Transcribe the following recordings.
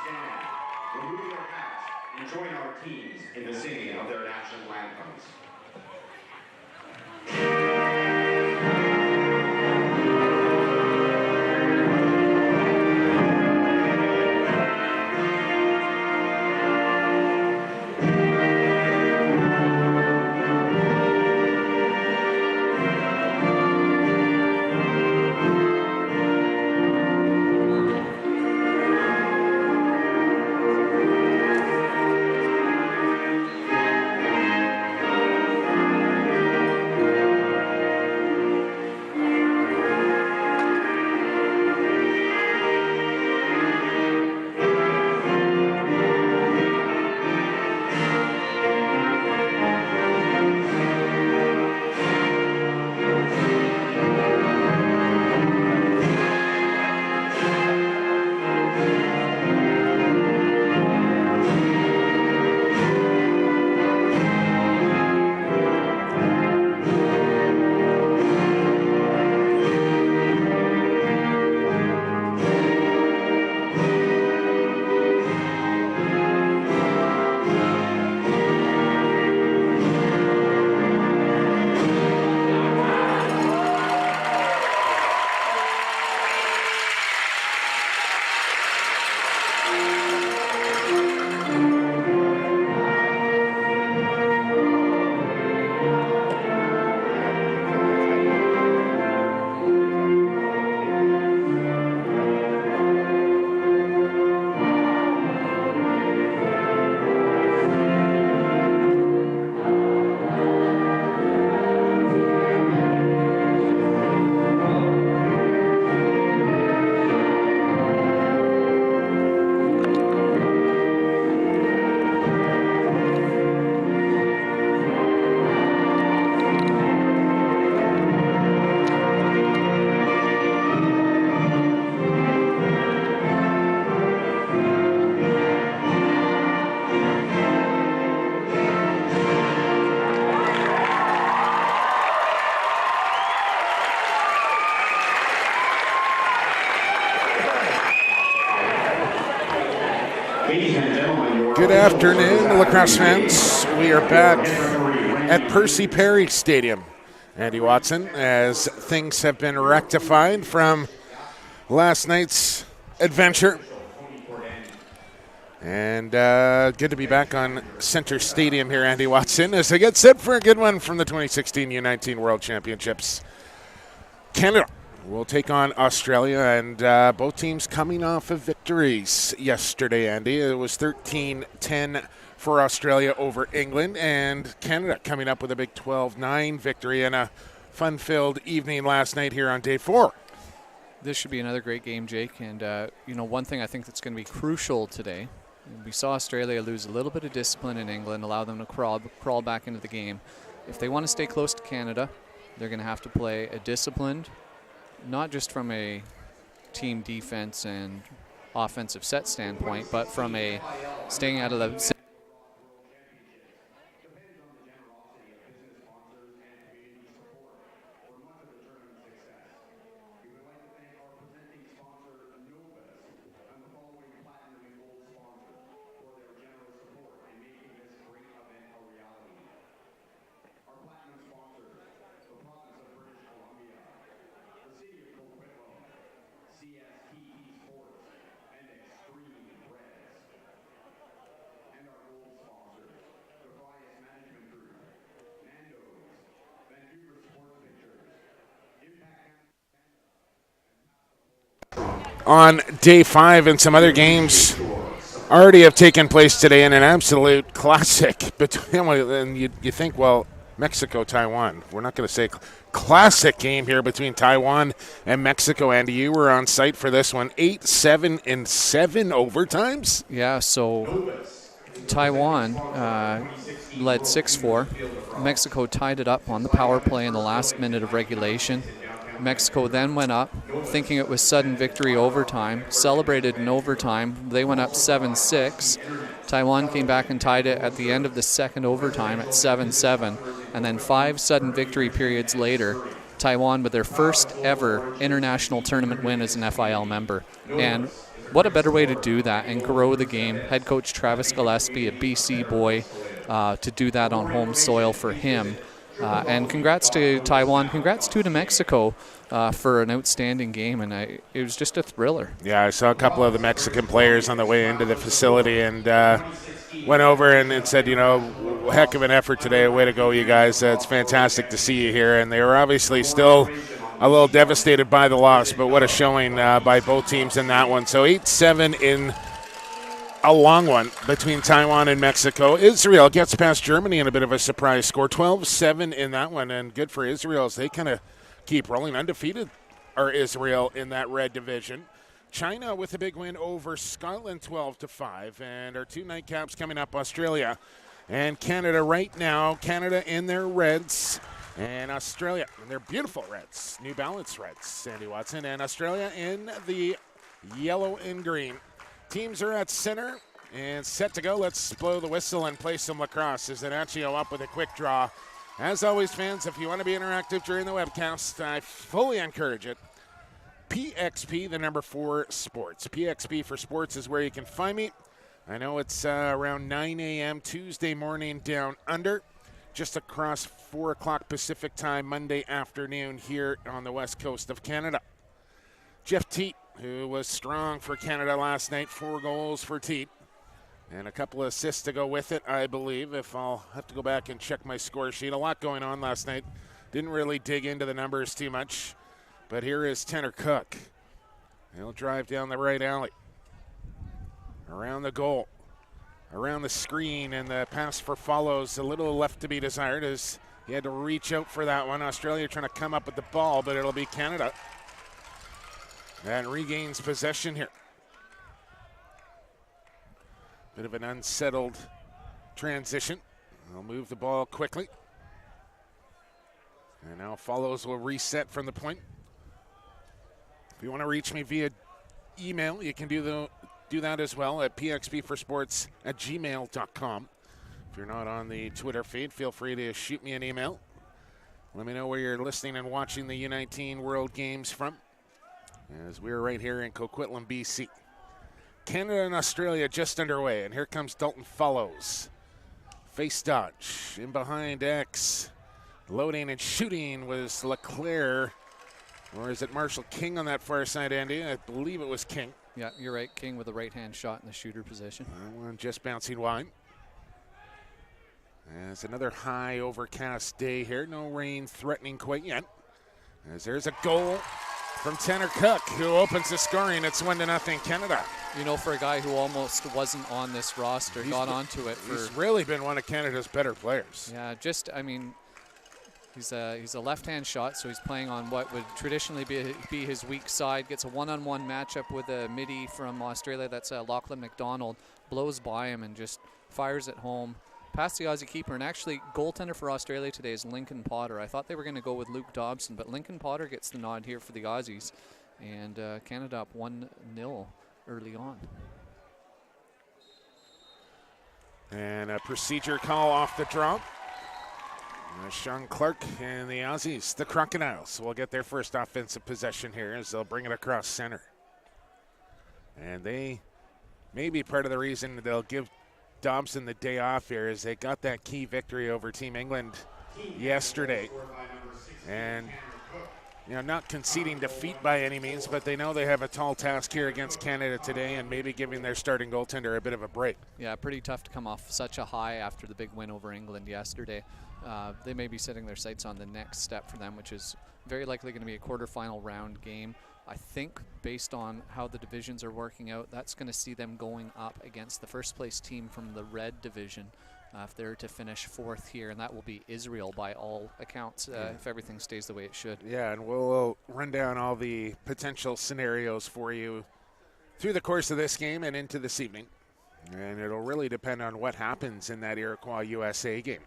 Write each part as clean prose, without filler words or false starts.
stand, remove their hats, and join our teams in the singing of their national anthems. Good afternoon, lacrosse fans. We are back at Percy Perry Stadium, Andy Watson, as things have been rectified from last night's adventure. And good to be back on Center Stadium here, Andy Watson, as I get set for a good one from the 2016 U19 World Championships. Canada will take on Australia, and both teams coming off of victories yesterday, Andy. It was 13-10 for Australia over England, and Canada coming up with a big 12-9 victory and a fun-filled evening last night here on day 4. This should be another great game, Jake, and one thing I think that's going to be crucial today, we saw Australia lose a little bit of discipline in England, allow them to crawl back into the game. If they want to stay close to Canada, they're going to have to play a disciplined, not just from a team defense and offensive set standpoint, but from a staying out of the on day 5, and some other games already have taken place today in an absolute classic between, and you think, well, Mexico, Taiwan. We're not going to say classic game here between Taiwan and Mexico. Andy, you were on site for this one. 8-7 in 7 overtimes? Yeah, so Taiwan led 6-4. Mexico tied it up on the power play in the last minute of regulation. Mexico then went up, thinking it was sudden victory overtime, celebrated in overtime. They went up 7-6. Taiwan came back and tied it at the end of the second overtime at 7-7. And then 5 sudden victory periods later, Taiwan with their first ever international tournament win as an FIL member. And what a better way to do that and grow the game. Head coach Travis Gillespie, a BC boy, to do that on home soil for him. And congrats to Taiwan. Congrats too to Mexico for an outstanding game, and it was just a thriller. Yeah, I saw a couple of the Mexican players on the way into the facility and went over and said, heck of an effort today. Way to go, you guys. It's fantastic to see you here. And they were obviously still a little devastated by the loss, but what a showing by both teams in that one. So 8-7 in a long one between Taiwan and Mexico. Israel gets past Germany in a bit of a surprise score. 12-7 in that one, and good for Israel as they kind of keep rolling. Undefeated are Israel in that red division. China with a big win over Scotland, 12-5. And our two nightcaps coming up, Australia and Canada right now. Canada in their reds and Australia in their beautiful reds. New Balance reds, Sandy Watson. And Australia in the yellow and green. Teams are at center and set to go. Let's blow the whistle and play some lacrosse. As Anaccio up with a quick draw. As always, fans, if you want to be interactive during the webcast, I fully encourage it. PXP, the number 4 sports. PXP for sports is where you can find me. I know it's around 9 a.m. Tuesday morning down under, just across 4 o'clock Pacific time Monday afternoon here on the west coast of Canada. Jeff Teat, who was strong for Canada last night, 4 goals for Teat. And a couple of assists to go with it, I believe, if I'll have to go back and check my score sheet. A lot going on last night. Didn't really dig into the numbers too much. But here is Tanner Cook. He'll drive down the right alley. Around the goal. Around the screen, and the pass for follows. A little left to be desired as he had to reach out for that one. Australia trying to come up with the ball, but it'll be Canada. And regains possession here. Bit of an unsettled transition. They'll move the ball quickly. And now follows will reset from the point. If you want to reach me via email, you can do that as well at pxpforsports@gmail.com. If you're not on the Twitter feed, feel free to shoot me an email. Let me know where you're listening and watching the U19 World Games from, as we're right here in Coquitlam, BC. Canada and Australia just underway, and here comes Dalton Follows. Face dodge, in behind X. Loading and shooting was Leclerc, or is it Marshall King on that far side, Andy? I believe it was King. Yeah, you're right. King with a right-hand shot in the shooter position. That one just bouncing wide. It's another high overcast day here. No rain threatening quite yet. As there's a goal from Tanner Cook, who opens the scoring. It's 1-0 Canada. For a guy who almost wasn't on this roster, got onto it. He's really been one of Canada's better players. Yeah, he's a left-hand shot, so he's playing on what would traditionally be his weak side. Gets a one-on-one matchup with a midi from Australia. That's Lachlan McDonald. Blows by him and just fires it home. Past the Aussie keeper, and actually goaltender for Australia today is Lincoln Potter. I thought they were going to go with Luke Dobson, but Lincoln Potter gets the nod here for the Aussies. And Canada up 1-0 early on. And a procedure call off the draw. Sean Clarke and the Aussies, the Crocodiles, will get their first offensive possession here as they'll bring it across center. And they may be part of the reason they'll give Dobson the day off here, is they got that key victory over Team England yesterday. And, not conceding defeat by any means, but they know they have a tall task here against Canada today and maybe giving their starting goaltender a bit of a break. Yeah, pretty tough to come off such a high after the big win over England yesterday. They may be setting their sights on the next step for them, which is very likely going to be a quarterfinal round game. I think based on how the divisions are working out, that's going to see them going up against the first place team from the red division if they're to finish 4th here, and that will be Israel by all accounts if everything stays the way it should. Yeah, and we'll run down all the potential scenarios for you through the course of this game and into this evening. And it'll really depend on what happens in that Iroquois-USA game.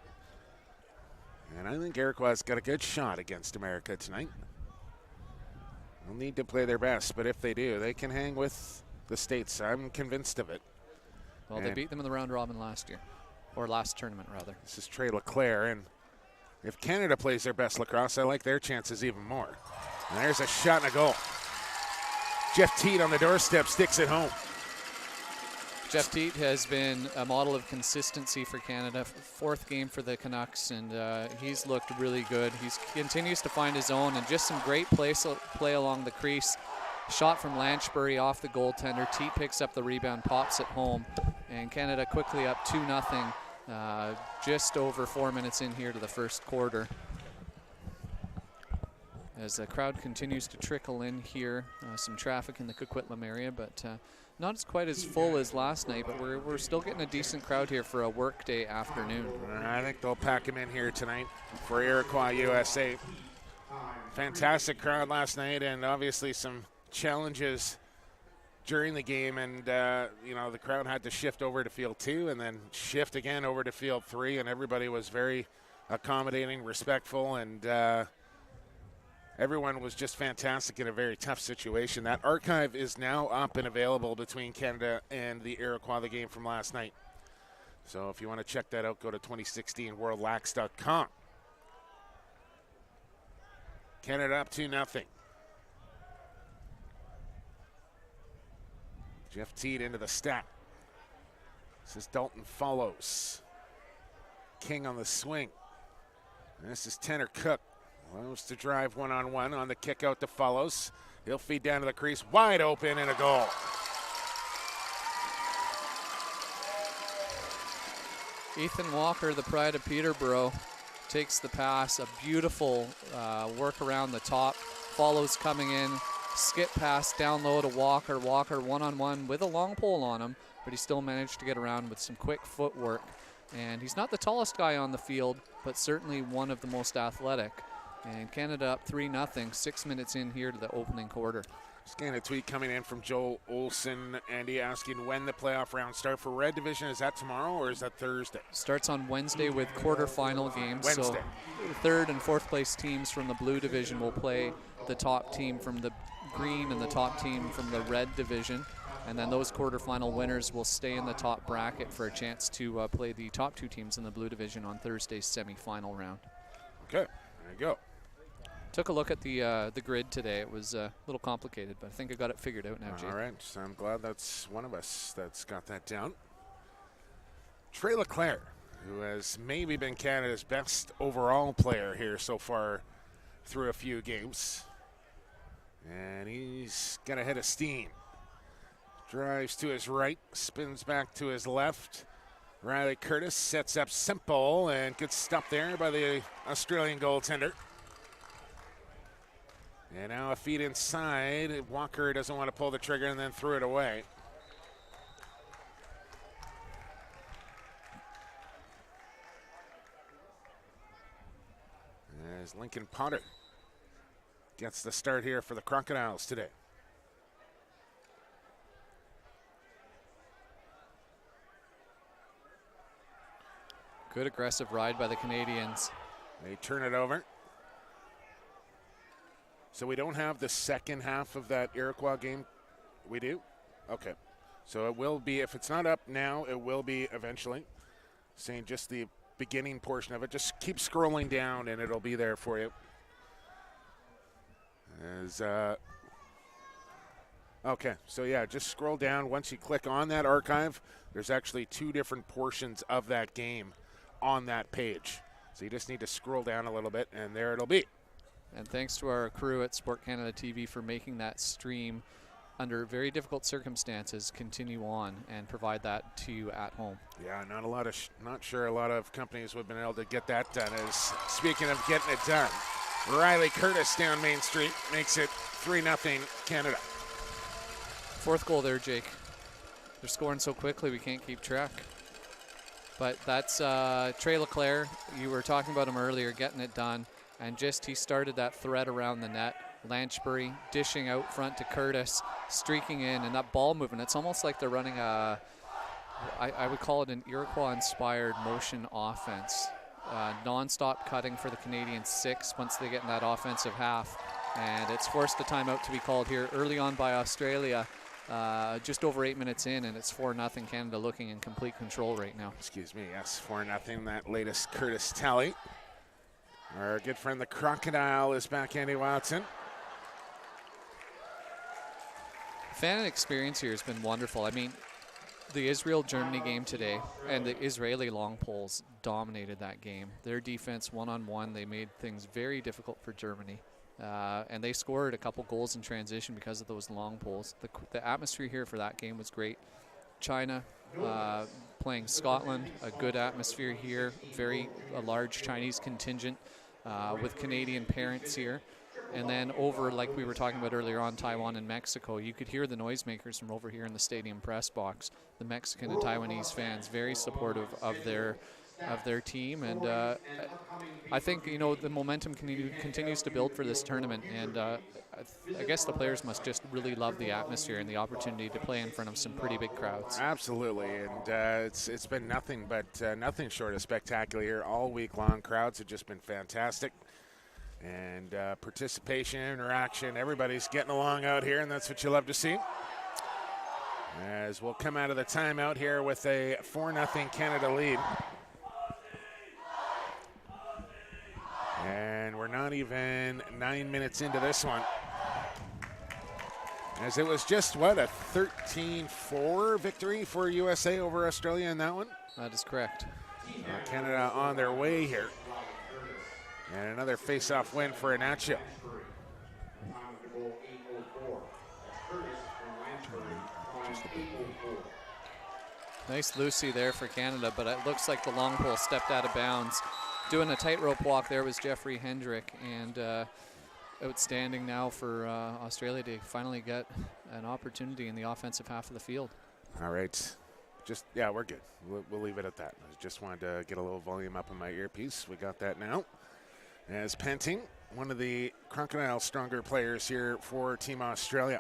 And I think Iroquois got a good shot against America tonight. They'll need to play their best, but if they do, they can hang with the States. I'm convinced of it. Well, they beat them in the round robin last year, or last tournament, rather. This is Trey Leclerc, and if Canada plays their best lacrosse, I like their chances even more. And there's a shot and a goal. Jeff Teat on the doorstep sticks it home. Jeff Teat has been a model of consistency for Canada. Fourth game for the Canucks, and he's looked really good. He continues to find his own, and just some great play along the crease. Shot from Lanchbury off the goaltender. Teat picks up the rebound, pops it home, and Canada quickly up 2-0. Just over 4 minutes in here to the first quarter. As the crowd continues to trickle in here, some traffic in the Coquitlam area, but not quite as full as last night, but we're still getting a decent crowd here for a workday afternoon. I think they'll pack him in here tonight for Iroquois USA. Fantastic crowd last night, and obviously some challenges during the game, and the crowd had to shift over to field 2 and then shift again over to field 3, and everybody was very accommodating, respectful, and everyone was just fantastic in a very tough situation. That archive is now up and available between Canada and the Iroquois, the game from last night. So if you want to check that out, go to 2016worldlax.com. Canada up 2-0. Jeff Teat into the stack. This is Dalton follows. King on the swing. And this is Tanner Cook. Loves to drive one-on-one on the kick out to Follows. He'll feed down to the crease, wide open, and a goal. Ethan Walker, the pride of Peterborough, takes the pass. A beautiful work around the top. Follows coming in. Skip pass down low to Walker. Walker one-on-one with a long pole on him, but he still managed to get around with some quick footwork. And he's not the tallest guy on the field, but certainly one of the most athletic. And Canada up 3-0, 6 minutes in here to the opening quarter. Just getting a tweet coming in from Joel Olson, Andy, asking when the playoff rounds start for Red Division. Is that tomorrow or is that Thursday? Starts on Wednesday with quarterfinal games. Wednesday. So third and fourth place teams from the Blue Division will play the top team from the Green and the top team from the Red Division. And then those quarterfinal winners will stay in the top bracket for a chance to play the top 2 teams in the Blue Division on Thursday's semifinal round. Okay, there you go. Took a look at the grid today. It was a little complicated, but I think I got it figured out now, Jake. All right, so I'm glad that's one of us that's got that down. Trey Leclerc, who has maybe been Canada's best overall player here so far through a few games. And he's got a head of steam. Drives to his right, spins back to his left. Riley Curtis sets up simple and gets stopped there by the Australian goaltender. And now a feed inside. Walker doesn't want to pull the trigger and then threw it away. As Lincoln Potter gets the start here for the Crocodiles today. Good aggressive ride by the Canadians. They turn it over. So we don't have the second half of that Iroquois game? We do? Okay. So it will be, if it's not up now, it will be eventually. Saying just the beginning portion of it. Just keep scrolling down and it'll be there for you. Okay, so yeah, just scroll down. Once you click on that archive, there's actually 2 different portions of that game on that page. So you just need to scroll down a little bit and there it'll be. And thanks to our crew at Sport Canada TV for making that stream under very difficult circumstances continue on and provide that to you at home. Yeah, not sure a lot of companies would have been able to get that done. As speaking of getting it done, Riley Curtis down Main Street makes it 3-0 Canada. Fourth goal there, Jake. They're scoring so quickly we can't keep track. But that's Trey Leclerc. You were talking about him earlier, getting it done. And just he started that thread around the net. Lanchbury dishing out front to Curtis, streaking in, and that ball movement. It's almost like they're running I would call it an Iroquois-inspired motion offense. Non-stop cutting for the Canadian 6 once they get in that offensive half. And it's forced a timeout to be called here early on by Australia. Just over 8 minutes in, and it's 4-0 Canada looking in complete control right now. Excuse me, yes, 4-0, that latest Curtis tally. Our good friend the Crocodile is back, Andy Watson. Fan experience here has been wonderful. I mean, the Israel-Germany game today and the Israeli long poles dominated that game. Their defense one-on-one, they made things very difficult for Germany. And they scored a couple goals in transition because of those long poles. The atmosphere here for that game was great. China playing Scotland, a good atmosphere here. A large Chinese contingent with Canadian parents here. And then over, like we were talking about earlier on, Taiwan and Mexico, you could hear the noisemakers from over here in the stadium press box. The Mexican and Taiwanese fans very supportive of their team, and I think the momentum continues to build for this tournament, and I guess the players must just really love the atmosphere and the opportunity to play in front of some pretty big crowds. Absolutely, and it's been nothing but nothing short of spectacular here all week long. Crowds have just been fantastic. And participation, interaction, everybody's getting along out here, and that's what you love to see. As we'll come out of the timeout here with a 4-0 Canada lead. And we're not even 9 minutes into this one. As it was just, a 13-4 victory for USA over Australia in that one? That is correct. Canada on their way here. And another face-off win for Ignacio. Nice Lucy there for Canada, but it looks like the long pole stepped out of bounds. Doing a tightrope walk there was Jeffrey Hendrick, and outstanding now for Australia to finally get an opportunity in the offensive half of the field. All right. We're good. We'll leave it at that. I just wanted to get a little volume up in my earpiece. We got that now. As Penting, one of the Crocodile stronger players here for Team Australia.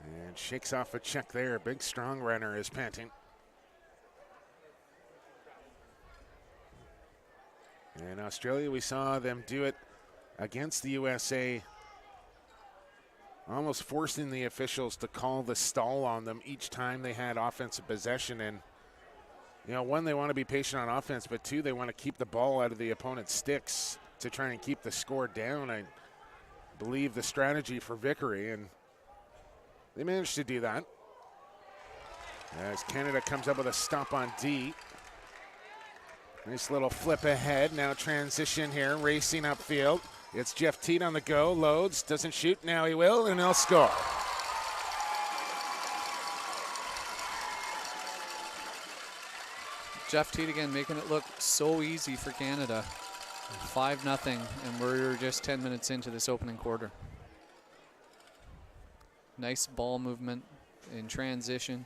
And shakes off a check there. Big, strong runner is Penting. In Australia, we saw them do it against the USA, almost forcing the officials to call the stall on them each time they had offensive possession. And one, they want to be patient on offense, but two, they want to keep the ball out of the opponent's sticks to try and keep the score down. I believe the strategy for Vickery, and they managed to do that. As Canada comes up with a stop on D. Nice little flip ahead. Now transition here, racing upfield. It's Jeff Teat on the go, loads, doesn't shoot, now he will, and he'll score. Jeff Teat again making it look so easy for Canada. 5-0, and we're just 10 minutes into this opening quarter. Nice ball movement in transition.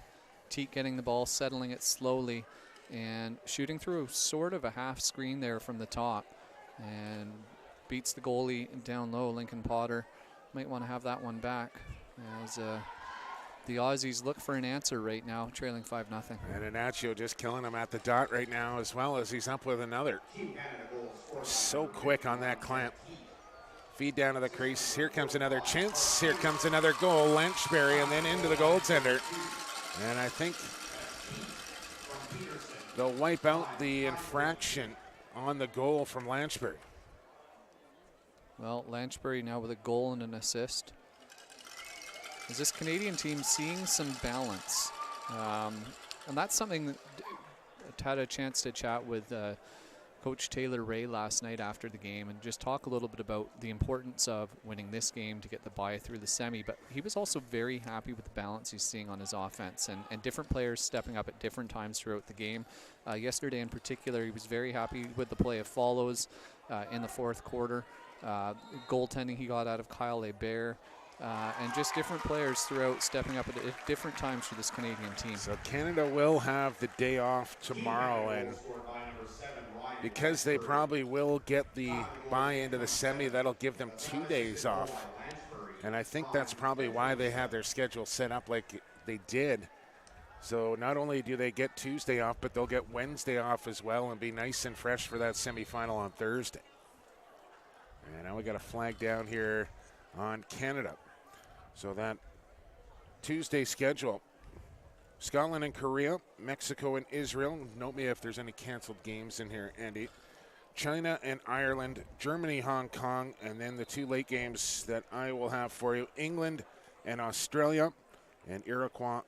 Teat getting the ball, settling it slowly, and shooting through sort of a half screen there from the top. And beats the goalie down low, Lincoln Potter. Might want to have that one back as the Aussies look for an answer right now, trailing 5-0. And Ignacio just killing him at the dot right now, as well as he's up with another. So quick on that clamp. Feed down to the crease. Here comes another chance. Here comes another goal. Lanchbury, and then into the goaltender. And I think they'll wipe out the infraction on the goal from Lanchbury. Well, Lanchbury now with a goal and an assist. Is this Canadian team seeing some balance? And that's something that I had a chance to chat with Coach Taylor Ray last night after the game and just talk a little bit about the importance of winning this game to get the bye through the semi. But he was also very happy with the balance he's seeing on his offense and different players stepping up at different times throughout the game. Yesterday in particular, he was very happy with the play of Follows in the fourth quarter. Goaltending he got out of Kyle Hebert. And just different players throughout stepping up at different times for this Canadian team. So Canada will have the day off tomorrow, and because they probably will get the bye into the semi, that'll give them 2 days off. And I think that's probably why they have their schedule set up like they did. So not only do they get Tuesday off, but they'll get Wednesday off as well and be nice and fresh for that semifinal on Thursday. And now we got a flag down here on Canada. So that Tuesday schedule, Scotland and Korea, Mexico and Israel. Note me if there's any canceled games in here, Andy. China and Ireland, Germany, Hong Kong, and then the two late games that I will have for you, England and Australia, and Iroquois,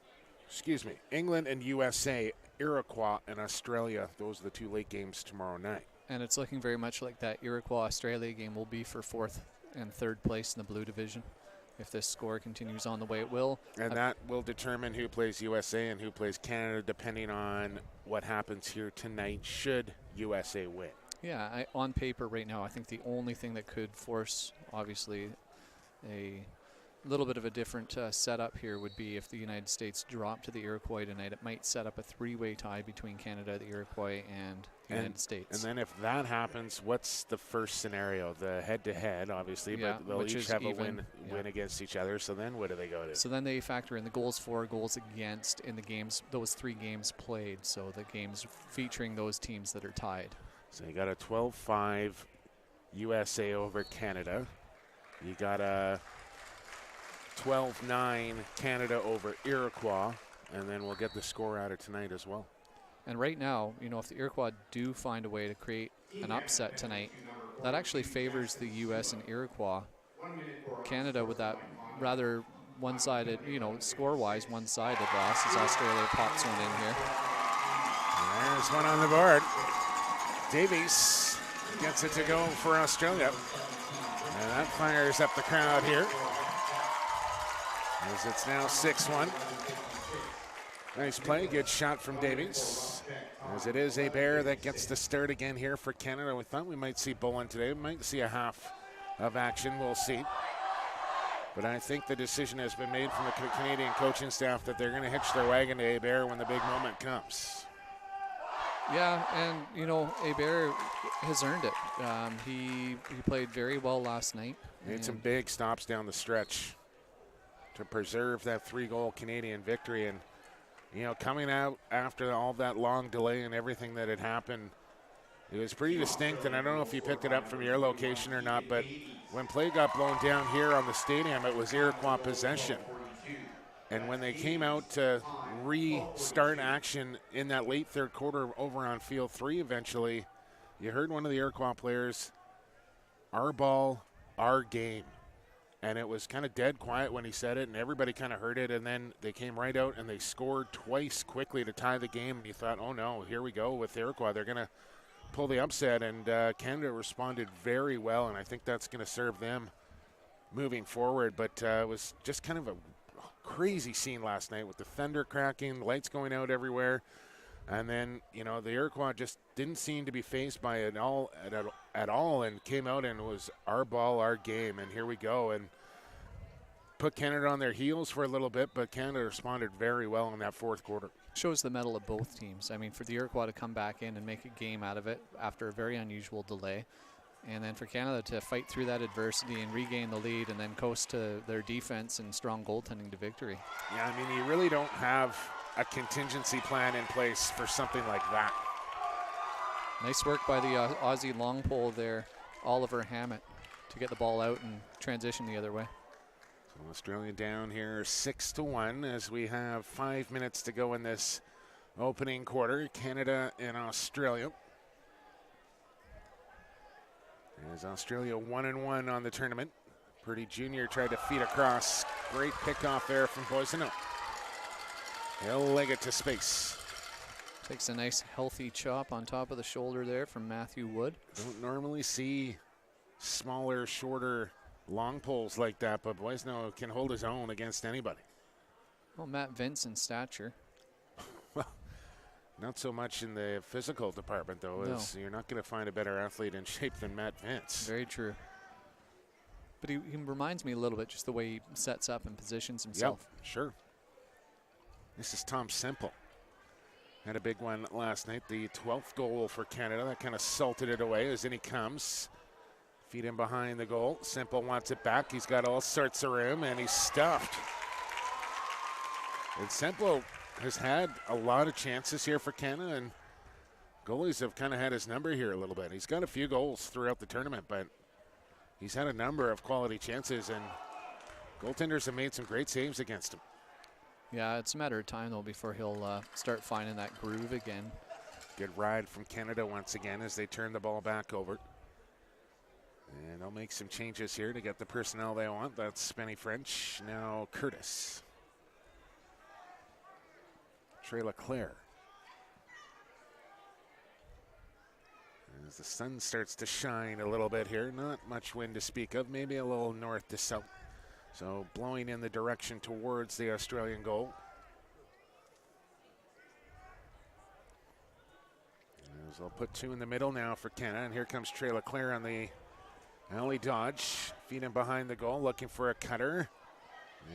England and USA, Iroquois and Australia. Those are the 2 late games tomorrow night. And it's looking very much like that Iroquois-Australia game will be for 4th and 3rd place in the blue division if this score continues on the way it will. And that will determine who plays USA and who plays Canada, depending on what happens here tonight should USA win. Yeah, on paper right now, I think the only thing that could force, obviously, a little bit of a different setup here would be if the United States dropped to the Iroquois tonight. It might set up a 3-way tie between Canada, the Iroquois, and the United States. And then if that happens, what's the first scenario? The head-to-head, obviously, yeah, but they'll each have even, a win against each other. So then what do they go to? So then they factor in the goals for, goals against in the games, those 3 games played. So the games featuring those teams that are tied. So you got a 12-5 USA over Canada. You got a 12-9 Canada over Iroquois, and then we'll get the score out of tonight as well. And right now, you know, if the Iroquois do find a way to create an upset tonight, that actually favors the U.S. and Iroquois. Canada with that rather one-sided, you know, score-wise one-sided loss as Australia pops one in here. There's one on the board. Davies gets it to go for Australia. And that fires up the crowd here, as it's now 6-1. Nice play, good shot from Davies. As it is Hebert that gets the start again here for Canada. We thought we might see Bullen today. We might see a half of action, we'll see. But I think the decision has been made from the Canadian coaching staff that they're going to hitch their wagon to Hebert when the big moment comes. Yeah, and, you know, Hebert has earned it. He played very well last night. Made some big stops down the stretch to preserve that 3-goal Canadian victory. And, you know, coming out after all that long delay and everything that had happened, it was pretty distinct. And I don't know if you picked it up from your location or not, but when play got blown down here on the stadium, it was Iroquois possession. And when they came out to restart action in that late 3rd quarter over on field 3 eventually, you heard one of the Iroquois players, "Our ball, our game." And it was kind of dead quiet when he said it, and everybody kind of heard it. And then they came right out and they scored twice quickly to tie the game. And you thought, oh no, here we go with Iroquois. They're going to pull the upset. And Canada responded very well, and I think that's going to serve them moving forward. But it was just kind of a crazy scene last night with the thunder cracking, lights going out everywhere. And then, you know, the Iroquois just didn't seem to be fazed by it at all and came out and it was our ball, our game, and here we go. And put Canada on their heels for a little bit, but Canada responded very well in that 4th quarter. Shows the mettle of both teams. I mean, for the Iroquois to come back in and make a game out of it after a very unusual delay, and then for Canada to fight through that adversity and regain the lead and then coast to their defense and strong goaltending to victory. Yeah, I mean, you really don't have a contingency plan in place for something like that. Nice work by the Aussie long pole there, Oliver Hammett, to get the ball out and transition the other way. So Australia down here 6-1 as we have 5 minutes to go in this opening quarter. Canada and Australia. As Australia 1-1 on the tournament. Purdie Jr. tried to feed across. Great pickoff there from Boisano. He'll leg it to space. Takes a nice healthy chop on top of the shoulder there from Matthew Wood. Don't normally see smaller, shorter, long poles like that, but Boisano can hold his own against anybody. Well, Matt Vincent's stature. Well, not so much in the physical department, though. No. As you're not going to find a better athlete in shape than Matt Vince. Very true. But he reminds me a little bit just the way he sets up and positions himself. Yep, sure. This is Tom Semple. Had a big one last night, the 12th goal for Canada. That kind of salted it away as in he comes. Feed him behind the goal. Semple wants it back. He's got all sorts of room, and he's stuffed. And Semple has had a lot of chances here for Canada, and goalies have kind of had his number here a little bit. He's got a few goals throughout the tournament, but he's had a number of quality chances, and goaltenders have made some great saves against him. Yeah, it's a matter of time, though, before he'll start finding that groove again. Good ride from Canada once again as they turn the ball back over. And they'll make some changes here to get the personnel they want. That's Spenny French. Now Curtis. Trey Leclerc. As the sun starts to shine a little bit here, not much wind to speak of, maybe a little north to south. So blowing in the direction towards the Australian goal. As they'll put two in the middle now for Canada, and here comes Trey Leclerc on the alley dodge. Feet in behind the goal, looking for a cutter.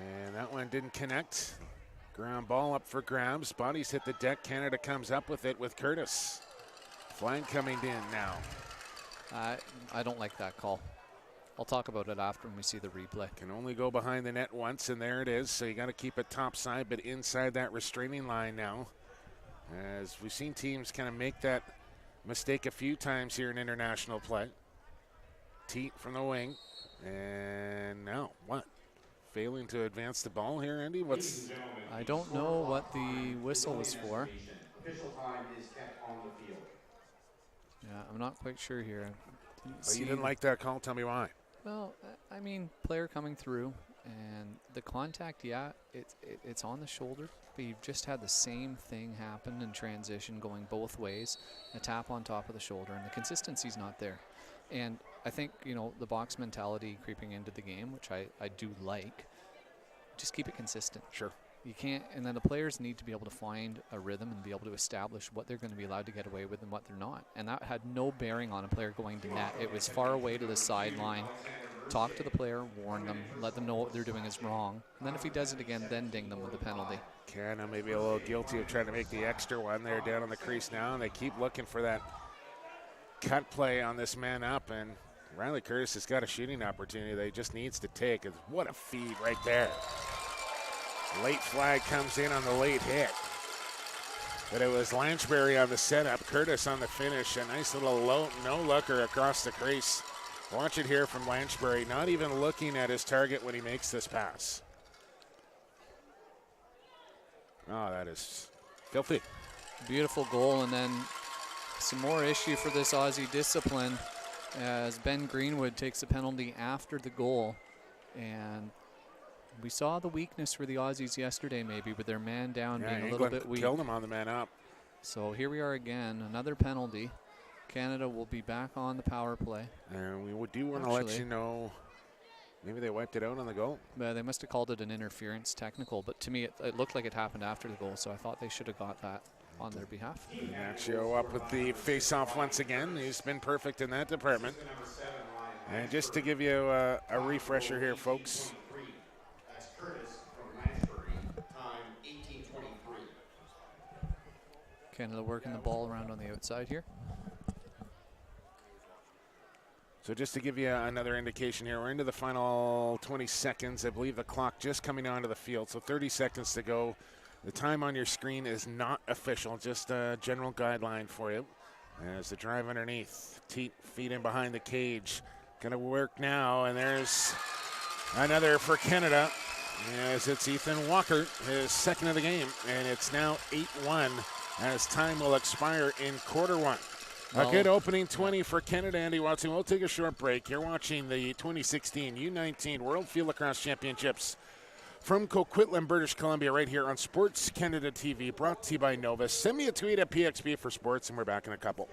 And that one didn't connect. Ground ball up for grabs. Bodies hit the deck. Canada comes up with it with Curtis. Flag coming in now. I don't like that call. I'll talk about it after when we see the replay. Can only go behind the net once, and there it is. So you got to keep it top side, but inside that restraining line now. As we've seen teams kind of make that mistake a few times here in international play. Teat from the wing. And now what? Failing to advance the ball here, Andy? I don't know what the whistle was for. Official time is kept on the field. Yeah, I'm not quite sure here. But you didn't like that call? Tell me why. Well, I mean, player coming through, and the contact, yeah, it's on the shoulder, but you've just had the same thing happen in transition going both ways, a tap on top of the shoulder, and the consistency's not there. And I think, you know, the box mentality creeping into the game, which I do like, just keep it consistent. Sure. You can't, and then the players need to be able to find a rhythm and be able to establish what they're going to be allowed to get away with and what they're not. And that had no bearing on a player going to net. It was far away to the sideline. Talk to the player, warn them, let them know what they're doing is wrong. And then if he does it again, then ding them with the penalty. Canada maybe a little guilty of trying to make the extra one. They're down on the crease now, and they keep looking for that cut play on this man up. And Riley Curtis has got a shooting opportunity that he just needs to take. What a feed right there. Late flag comes in on the late hit. But it was Lanchbury on the setup, Curtis on the finish. A nice little low no-looker across the crease. Watch it here from Lanchbury, not even looking at his target when he makes this pass. Oh, that is filthy. Beautiful goal, and then some more issue for this Aussie discipline as Ben Greenwood takes a penalty after the goal. And we saw the weakness for the Aussies yesterday, maybe, with their man down being a little bit weak. Killed him on the man up. So here we are again, another penalty. Canada will be back on the power play. And we do want to let you know, maybe they wiped it out on the goal. They must have called it an interference technical, but to me it looked like it happened after the goal, so I thought they should have got that on their behalf. Nacho up with the face-off once again. He's been perfect in that department. And just to give you a refresher here, folks. That's Curtis from Lanchbury, time 18:23. Canada working the ball around on the outside here. So just to give you another indication here, we're into the final 20 seconds. I believe the clock just coming onto the field, so 30 seconds to go. The time on your screen is not official, just a general guideline for you. As the drive underneath, Teat feet in behind the cage. Gonna work now, and there's another for Canada, as it's Ethan Walker, his second of the game, and it's now 8-1 as time will expire in quarter one. A good opening 20 for Canada, Andy Watson. We'll take a short break. You're watching the 2016 U19 World Field Lacrosse Championships from Coquitlam, British Columbia, right here on Sports Canada TV, brought to you by Nova. Send me a tweet at PXB for Sports, and we're back in a couple.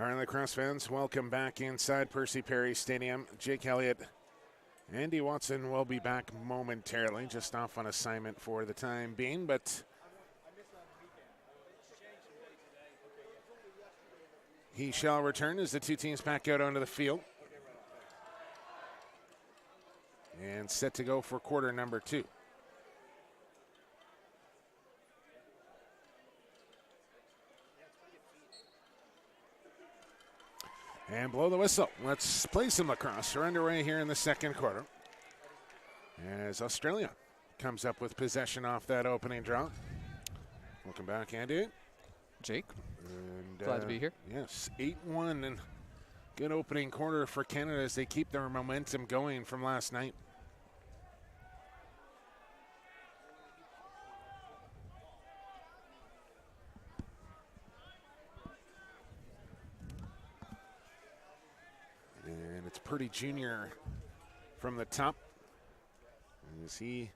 All right, Lacrosse fans, welcome back inside Percy Perry Stadium. Jake Elliott, Andy Watson will be back momentarily, just off on assignment for the time being, but he shall return as the two teams pack out onto the field. And set to go for quarter number 2. And blow the whistle. Let's play some lacrosse. We're underway here in the second quarter, as Australia comes up with possession off that opening draw. Welcome back, Andy. Jake. And, glad to be here. Yes, 8-1, and good opening quarter for Canada as they keep their momentum going from last night. And it's Purdie Jr. from the top. I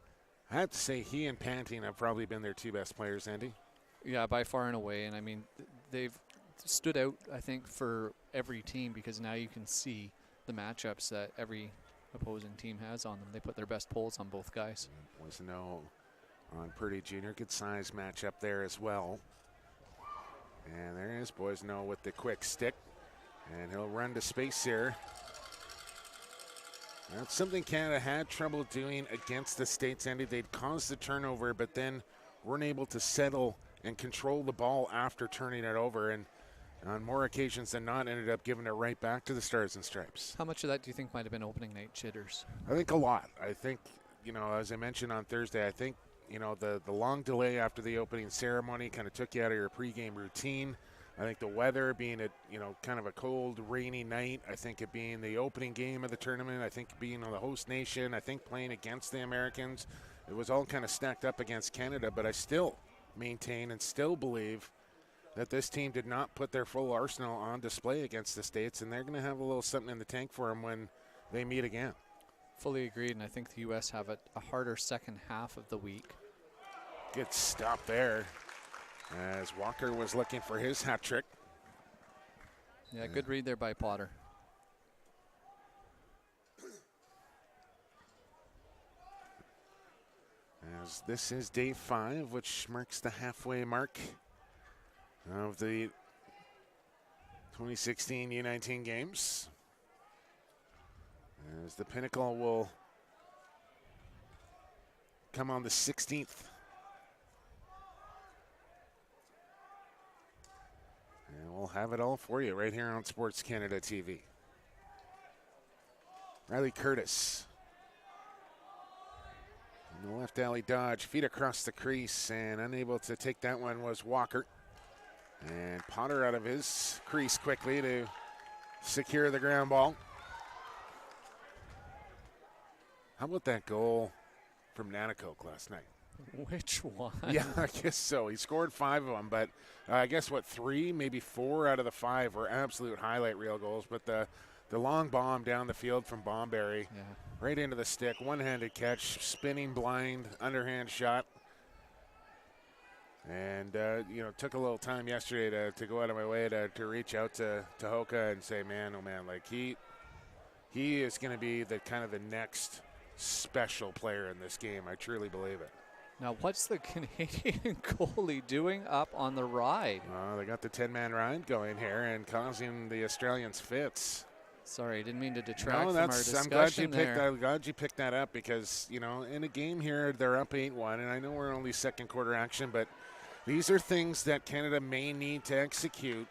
have to say, he and Panting have probably been their 2 best players, Andy. Yeah, by far and away. And I mean, they've stood out, I think, for every team, because now you can see the matchups that every opposing team has on them. They put their best poles on both guys. Boisneau on Purdie Jr. Good size matchup there as well. And there is Boisneau with the quick stick. And he'll run to space here. That's something Canada had trouble doing against the States, Andy. They'd caused the turnover, but then weren't able to settle and control the ball after turning it over. And on more occasions than not, ended up giving it right back to the Stars and Stripes. How much of that do you think might have been opening night jitters? I think a lot. I think, as I mentioned on Thursday, I think, the long delay after the opening ceremony kind of took you out of your pregame routine. I think the weather being kind of a cold, rainy night. I think it being the opening game of the tournament. I think being on the host nation. I think playing against the Americans. It was all kind of stacked up against Canada, but I still maintain and still believe that this team did not put their full arsenal on display against the States, and they're going to have a little something in the tank for them when they meet again. Fully agreed, and I think the U.S. have a harder second half of the week. Good stop there, as Walker was looking for his hat trick. Yeah, good read there by Potter. As this is day 5, which marks the halfway mark of the 2016 U19 games. As the pinnacle will come on the 16th. And we'll have it all for you right here on Sports Canada TV. Riley Curtis. In the left alley dodge, feet across the crease, and unable to take that one was Walker. And Potter out of his crease quickly to secure the ground ball. How about that goal from Nanticoke last night? Which one? Yeah, I guess so. He scored 5 of them, but I guess 3, maybe 4 out of the 5 were absolute highlight reel goals. But the long bomb down the field from Bonjui, right into the stick, one-handed catch, spinning blind, underhand shot. And, took a little time yesterday to go out of my way to reach out to Hoka and say, man, oh man, like he is going to be the kind of the next special player in this game. I truly believe it. Now, what's the Canadian goalie doing up on the ride? They got the 10-man ride going here and causing the Australians fits. Sorry, I didn't mean to detract from our discussion. I'm glad you picked that up because, in a game here, they're up 8-1, and I know we're only second quarter action, but these are things that Canada may need to execute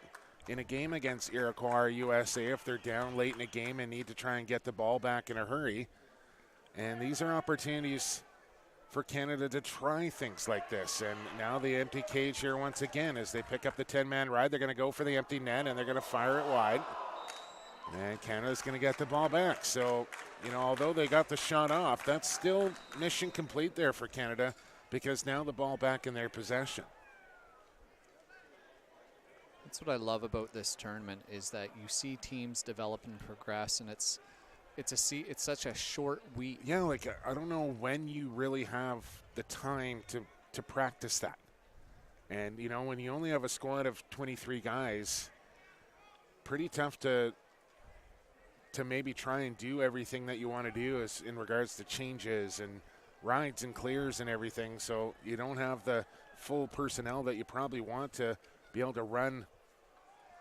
in a game against Iroquois or USA if they're down late in a game and need to try and get the ball back in a hurry. And these are opportunities for Canada to try things like this. And now the empty cage here once again as they pick up the 10-man ride. They're going to go for the empty net, and they're going to fire it wide. And Canada's going to get the ball back. So, although they got the shot off, that's still mission complete there for Canada because now the ball back in their possession. That's what I love about this tournament is that you see teams develop and progress, and it's such a short week. Yeah, I don't know when you really have the time to practice that. And, when you only have a squad of 23 guys, pretty tough to maybe try and do everything that you want to do as in regards to changes and rides and clears and everything. So you don't have the full personnel that you probably want to be able to run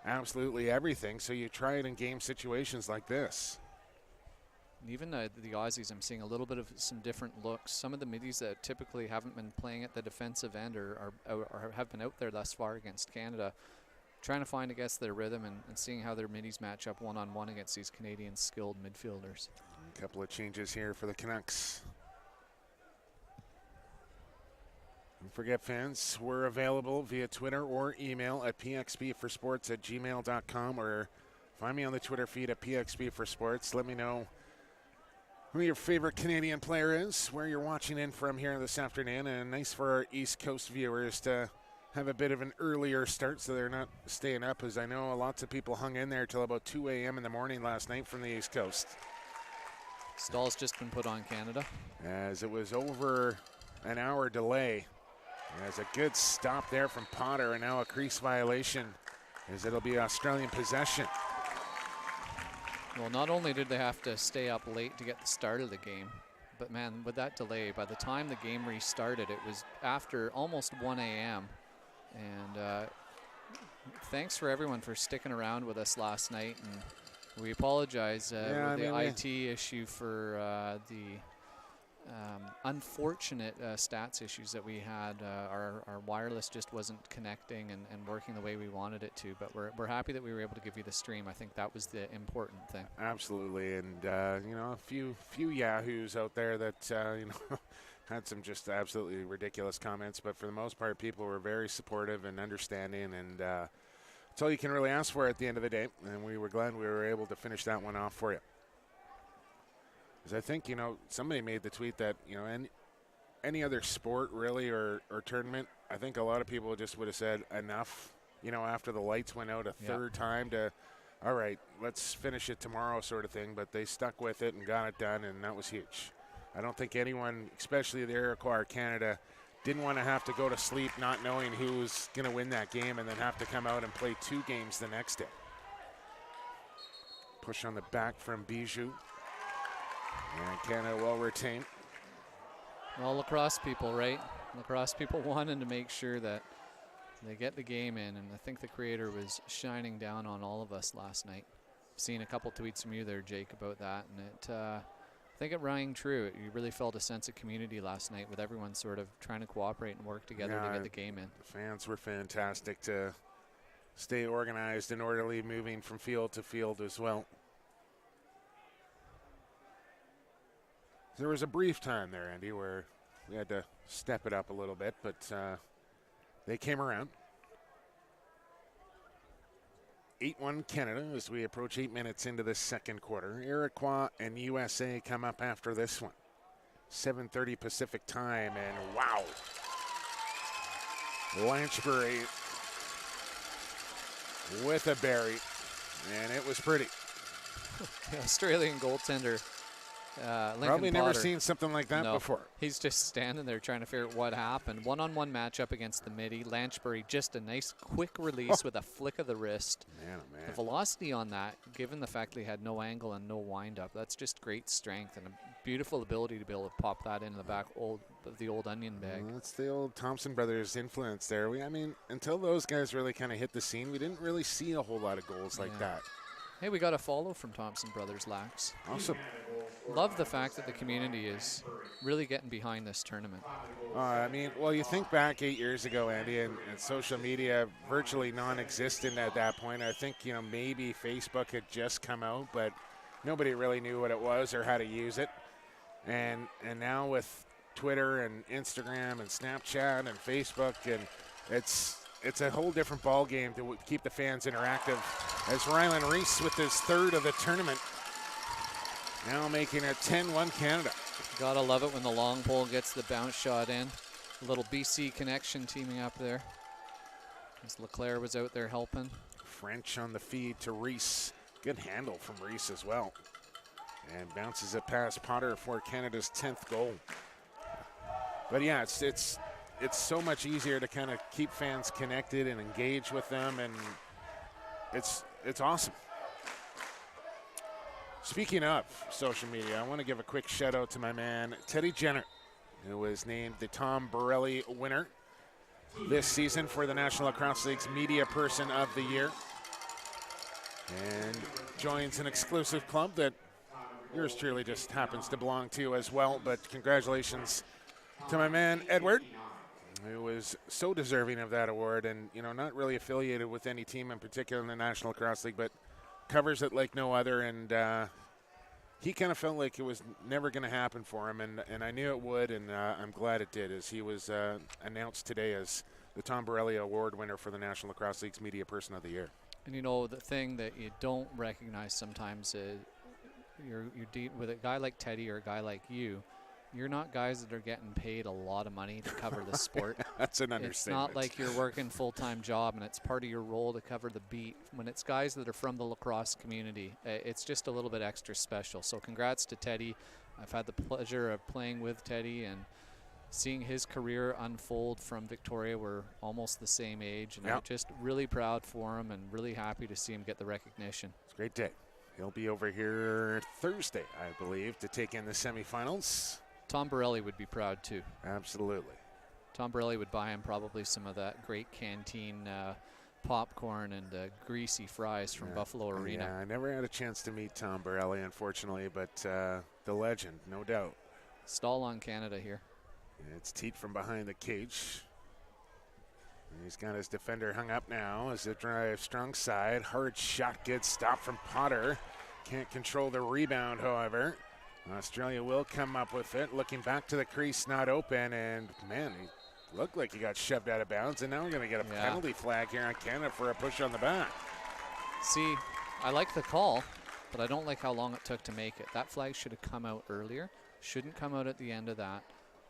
absolutely everything. So you try it in game situations like this. Even the Aussies, I'm seeing a little bit of some different looks. Some of the middies that typically haven't been playing at the defensive end or have been out there thus far against Canada, trying to find, I guess, their rhythm and seeing how their middies match up one-on-one against these Canadian skilled midfielders. A couple of changes here for the Canucks. Don't forget, fans, we're available via Twitter or email at pxbforsports@gmail.com, or find me on the Twitter feed at pxbforsports. Let me know who your favorite Canadian player is, where you're watching in from here this afternoon, and nice for our East Coast viewers to have a bit of an earlier start so they're not staying up, as I know lots of people hung in there till about 2 a.m. in the morning last night from the East Coast. Stall's just been put on Canada. As it was over an hour delay. There's a good stop there from Potter, and now a crease violation as it'll be Australian possession. Well, not only did they have to stay up late to get the start of the game, but man, with that delay, by the time the game restarted, it was after almost 1 a.m. And thanks for everyone for sticking around with us last night. And we apologize with the IT issue for the unfortunate stats issues that we had. Our wireless just wasn't connecting and working the way we wanted it to, but we're happy that we were able to give you the stream. I think that was the important thing. Absolutely. And a few yahoos out there that had some just absolutely ridiculous comments, but for the most part people were very supportive and understanding, and that's all you can really ask for at the end of the day, and we were glad we were able to finish that one off for you. Because I think, somebody made the tweet that, any other sport really or tournament, I think a lot of people just would have said enough, after the lights went out a third time to, all right, let's finish it tomorrow sort of thing. But they stuck with it and got it done, and that was huge. I don't think anyone, especially the Iroquois or Canada, didn't want to have to go to sleep not knowing who was going to win that game and then have to come out and play 2 games the next day. Push on the back from Bijou. And Canada well retained. Well, lacrosse people, right? Lacrosse people wanting to make sure that they get the game in, and I think the creator was shining down on all of us last night. I've seen a couple tweets from you there, Jake, about that, and I think it rang true. You really felt a sense of community last night with everyone sort of trying to cooperate and work together to get the game in. The fans were fantastic to stay organized and orderly, moving from field to field as well. There was a brief time there, Andy, where we had to step it up a little bit, but they came around. 8-1 Canada as we approach 8 minutes into the second quarter. Iroquois and USA come up after this one. 7:30 Pacific time, and wow. Lanchbury with a berry, and it was pretty. The Australian goaltender. Probably never seen something like that before. He's just standing there trying to figure out what happened. One-on-one matchup against the midi. Lanchbury, just a nice quick release with a flick of the wrist. Man, oh man. The velocity on that, given the fact that he had no angle and no wind-up, that's just great strength and a beautiful ability to be able to pop that into the back of the old onion bag. Well, that's the old Thompson brothers influence there. Until those guys really kind of hit the scene, we didn't really see a whole lot of goals like that. Hey, we got a follow from Thompson Brothers, Lax. Awesome. Love the fact that the community is really getting behind this tournament. You think back 8 years ago, Andy, and social media virtually non-existent at that point. I think, maybe Facebook had just come out, but nobody really knew what it was or how to use it. And now with Twitter and Instagram and Snapchat and Facebook, and it's a whole different ball game to keep the fans interactive. As Ryland Rees with his third of the tournament, now making it 10-1 Canada. Gotta love it when the long pole gets the bounce shot in. A little BC connection teaming up there. As Leclerc was out there helping. French on the feed to Rees. Good handle from Rees as well. And bounces it past Potter for Canada's 10th goal. But yeah, it's so much easier to kind of keep fans connected and engage with them, and it's awesome. Speaking of social media, I want to give a quick shout out to my man Teddy Jenner, who was named the Tom Borelli winner this season for the National Lacrosse League's Media Person of the Year, and joins an exclusive club that yours truly just happens to belong to as well. But congratulations to my man Edward, who was so deserving of that award, and not really affiliated with any team in particular in the National Lacrosse League, but covers it like no other. And he kind of felt like it was never going to happen for him, and I knew it would, and I'm glad it did, as he was announced today as the Tom Borelli Award winner for the National Lacrosse League's Media Person of the Year. And the thing that you don't recognize sometimes is you're with a guy like Teddy or a guy like you're not guys that are getting paid a lot of money to cover the sport. That's an understatement. It's not like you're working full-time job and it's part of your role to cover the beat. When it's guys that are from the lacrosse community, it's just a little bit extra special. So congrats to Teddy. I've had the pleasure of playing with Teddy and seeing his career unfold from Victoria. We're almost the same age, and I'm just really proud for him and really happy to see him get the recognition. It's a great day. He'll be over here Thursday, I believe, to take in the semifinals. Tom Borelli would be proud too. Absolutely. Tom Borelli would buy him probably some of that great canteen popcorn and greasy fries from Buffalo Arena. Yeah, I never had a chance to meet Tom Borelli, unfortunately, but the legend, no doubt. Stall on Canada here. It's Teat from behind the cage. He's got his defender hung up now as they drive strong side. Hard shot gets stopped from Potter. Can't control the rebound, however. Australia will come up with it. Looking back to the crease, not open, and man, he looked like he got shoved out of bounds, and now we're going to get a penalty flag here on Canada for a push on the back. See, I like the call, but I don't like how long it took to make it. That flag should have come out earlier. Shouldn't come out at the end of that.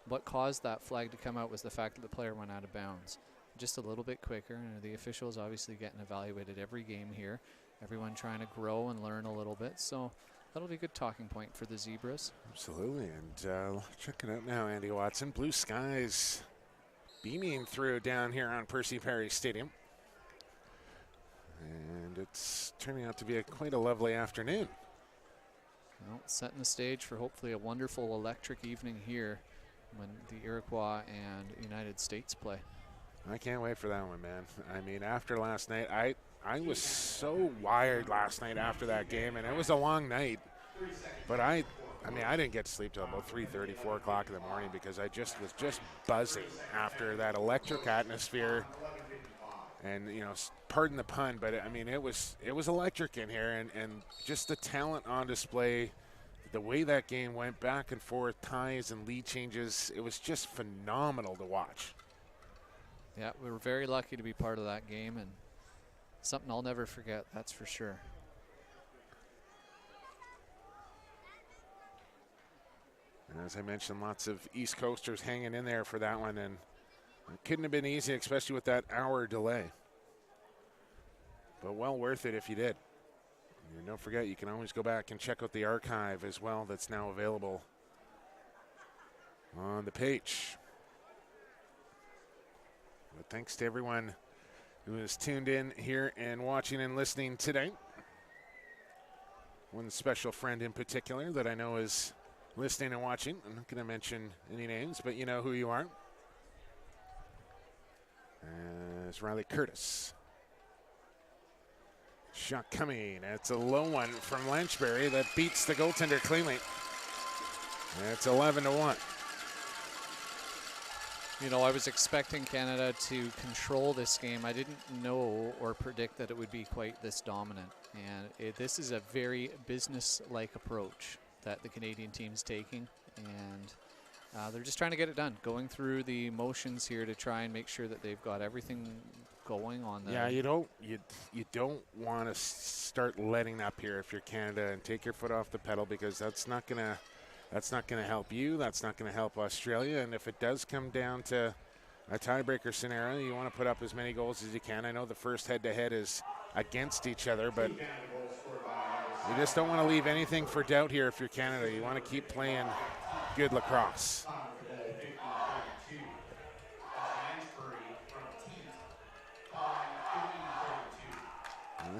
What caused that flag to come out was the fact that the player went out of bounds. Just a little bit quicker, and the officials obviously getting evaluated every game here. Everyone trying to grow and learn a little bit, so that'll be a good talking point for the Zebras. Absolutely, and check it out now, Andy Watson. Blue skies beaming through down here on Percy Perry Stadium. And it's turning out to be quite a lovely afternoon. Well, setting the stage for hopefully a wonderful electric evening here when the Iroquois and United States play. I can't wait for that one, man. I mean, after last night, I was so wired last night after that game, and it was a long night. But I didn't get to sleep till about 3:30, 4 o'clock in the morning because I was just buzzing after that electric atmosphere. And, pardon the pun, but I mean, it was electric in here, and just the talent on display, the way that game went back and forth, ties and lead changes, it was just phenomenal to watch. Yeah, we were very lucky to be part of that game, and something I'll never forget, that's for sure. And as I mentioned, lots of East Coasters hanging in there for that one, and it couldn't have been easy, especially with that hour delay. But well worth it if you did. And don't forget, you can always go back and check out the archive as well that's now available on the page. But thanks to everyone who is tuned in here and watching and listening today. One special friend in particular that I know is listening and watching. I'm not going to mention any names, but you know who you are. It's Riley Curtis. Shot coming. It's a low one from Lanchbury that beats the goaltender cleanly. It's 11-1. I was expecting Canada to control this game. I didn't know or predict that it would be quite this dominant. And this is a very business-like approach that the Canadian team's taking. And they're just trying to get it done, going through the motions here to try and make sure that they've got everything going on there. Yeah, you don't want to start letting up here if you're Canada and take your foot off the pedal, because that's not gonna help you. That's not gonna help Australia. And if it does come down to a tiebreaker scenario, you want to put up as many goals as you can. I know the first head-to-head is against each other, but you just don't want to leave anything for doubt here if you're Canada. You want to keep playing good lacrosse.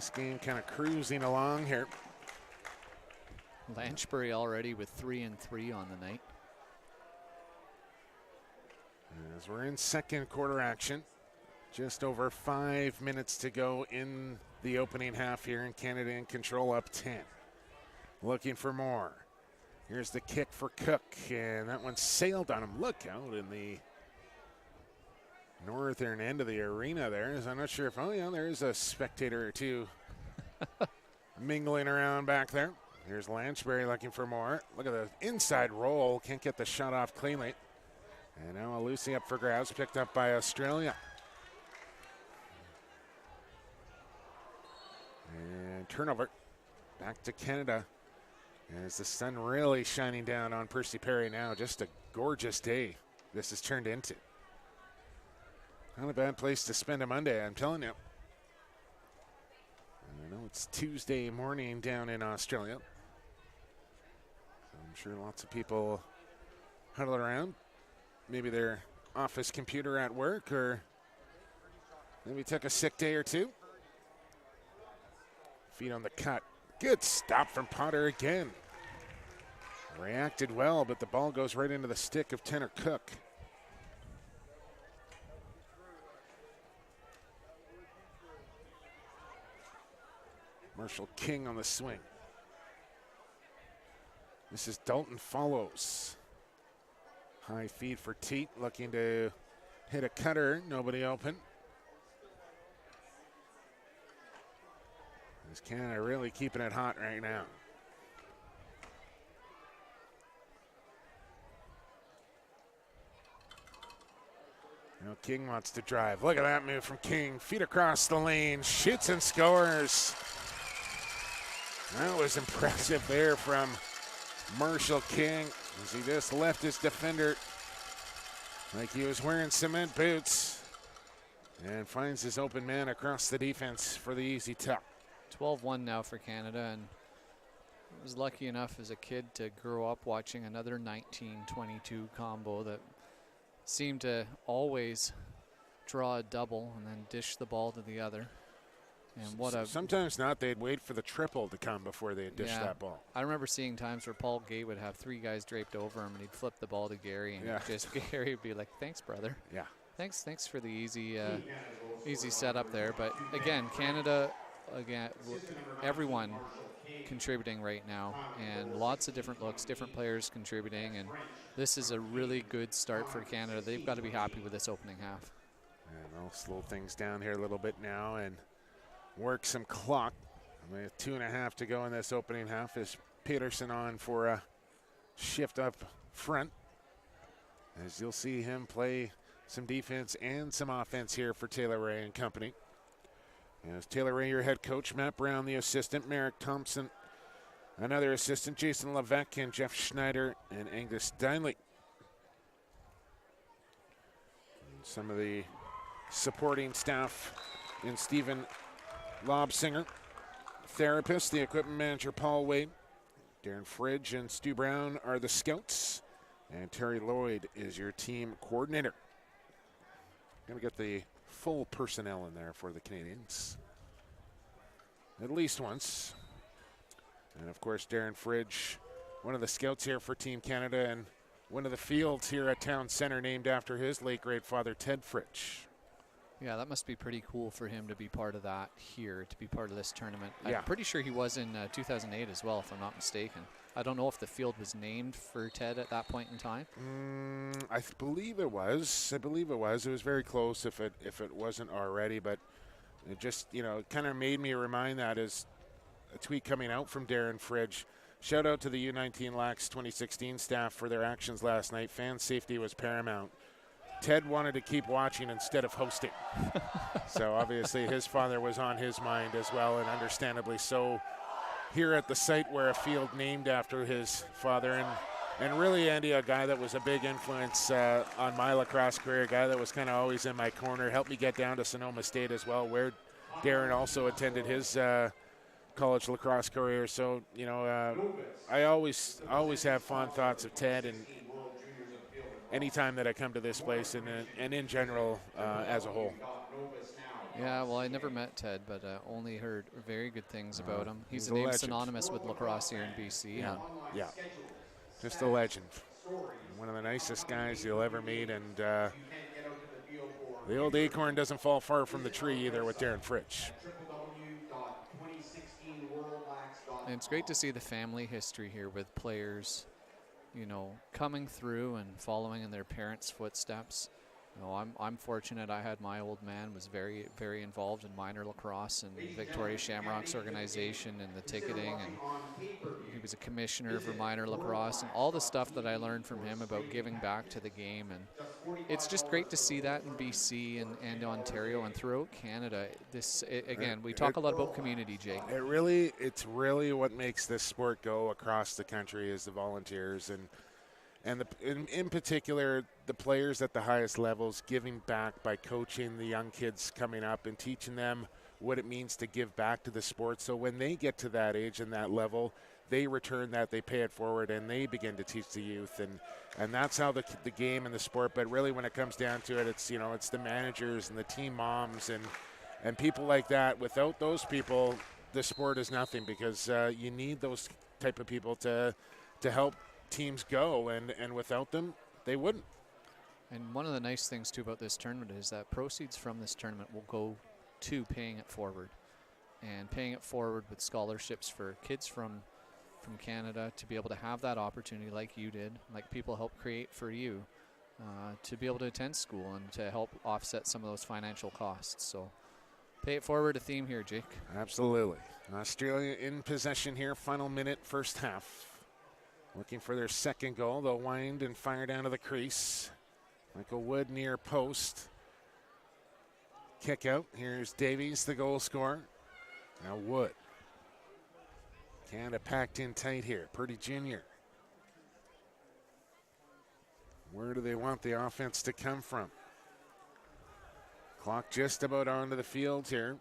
This game kind of cruising along here. Lanchbury already with 3-3 on the night. As we're in second quarter action, just over 5 minutes to go in the opening half here, and Canada in control, up 10. Looking for more. Here's the kick for Cook, and that one sailed on him. Look out in the northern end of the arena there. I'm not sure if, oh yeah, there's a spectator or two mingling around back there. Here's Lanchbury looking for more. Look at the inside roll. Can't get the shot off cleanly. And now a Lucy up for grabs, picked up by Australia. And turnover. Back to Canada. As the sun really shining down on Percy Perry now. Just a gorgeous day this has turned into. Not a bad place to spend a Monday, I'm telling you. I know it's Tuesday morning down in Australia. So I'm sure lots of people huddle around. Maybe their office computer at work, or maybe took a sick day or two. Feet on the cut. Good stop from Potter again. Reacted well, but the ball goes right into the stick of Tanner Cook. Marshall King on the swing. This is Dalton follows. High feed for Teat, looking to hit a cutter. Nobody open. This Canada really keeping it hot right now. Now King wants to drive. Look at that move from King. Feet across the lane. Shoots and scores. That was impressive there from Marshall King, as he just left his defender like he was wearing cement boots and finds his open man across the defense for the easy tuck. 12-1 now for Canada, and I was lucky enough as a kid to grow up watching another 19-22 combo that seemed to always draw a double and then dish the ball to the other. And what a sometimes not, they'd wait for the triple to come before they'd dish that ball. I remember seeing times where Paul Gay would have three guys draped over him, and he'd flip the ball to Gary, and just Gary would be like, "Thanks, brother." Yeah. Thanks for the easy setup there. But again, Canada, everyone contributing right now, and lots of different looks, different players contributing, and this is a really good start for Canada. They've got to be happy with this opening half. And I'll slow things down here a little bit now and work some clock. With 2.5 to go in this opening half. Is Peterson on for a shift up front, as you'll see him play some defense and some offense here for Taylor Ray and company. As Taylor Ray, your head coach, Matt Brown, the assistant, Merrick Thompson, another assistant, Jason Levesque and Jeff Schneider and Angus Dinley. And some of the supporting staff in Stephen Lobsinger, therapist, the equipment manager, Paul Wade, Darren Fridge and Stu Brown are the scouts, and Terry Lloyd is your team coordinator. Going to get the full personnel in there for the Canadians at least once. And of course, Darren Fridge, one of the scouts here for Team Canada, and one of the fields here at Town Center named after his late great father, Ted Fridge. Yeah, that must be pretty cool for him to be part of that here, to be part of this tournament. Yeah. I'm pretty sure he was in 2008 as well, if I'm not mistaken. I don't know if the field was named for Ted at that point in time. I believe it was. It was very close if it wasn't already, but it just, kind of made me remind that as a tweet coming out from Darren Fridge. Shout out to the U19 Lax 2016 staff for their actions last night. Fan safety was paramount. Ted wanted to keep watching instead of hosting. So obviously his father was on his mind as well, and understandably so, here at the site where a field named after his father. And really, Andy, a guy that was a big influence on my lacrosse career, a guy that was kind of always in my corner, helped me get down to Sonoma State as well, where Darren also attended his college lacrosse career. So, I always have fond thoughts of Ted, and anytime that I come to this place and in general as a whole. Yeah, well, I never met Ted, but only heard very good things about him. He's a a name legend. synonymous with lacrosse here in BC. Yeah, yeah. Just a legend. One of the nicest guys you'll ever meet, and the old acorn doesn't fall far from the tree either with Darren Fritsch. And it's great to see the family history here with players, you know, coming through and following in their parents' footsteps. You know, I'm fortunate. I had my old man was very, very involved in minor lacrosse and Victoria Shamrock's organization and the ticketing, and he was a commissioner for minor lacrosse, and all the stuff that I learned from him about giving back to the game. And it's just great to see that in BC and Ontario and throughout Canada. Again, we talk a lot about community, Jake. It's really what makes this sport go across the country is the volunteers and in particular the players at the highest levels giving back by coaching the young kids coming up and teaching them what it means to give back to the sport. So when they get to that age and that level, they return that, they pay it forward, and they begin to teach the youth, and that's how the game and the sport. But really, when it comes down to it, it's the managers and the team moms and people like that. Without those people, the sport is nothing, because you need those type of people to help teams go, and without them, they wouldn't. And one of the nice things too about this tournament is that proceeds from this tournament will go to paying it forward, and paying it forward with scholarships for kids from Canada to be able to have that opportunity like you did, like people help create for you, to be able to attend school and to help offset some of those financial costs. So pay it forward, a theme here, Jake. Absolutely. Australia in possession here, final minute, first half. Looking for their second goal. They'll wind and fire down to the crease. Michael Wood near post. Kick out. Here's Davies, the goal scorer. Now Wood. Canada packed in tight here. Purdie Jr. Where do they want the offense to come from? Clock just about onto the field here.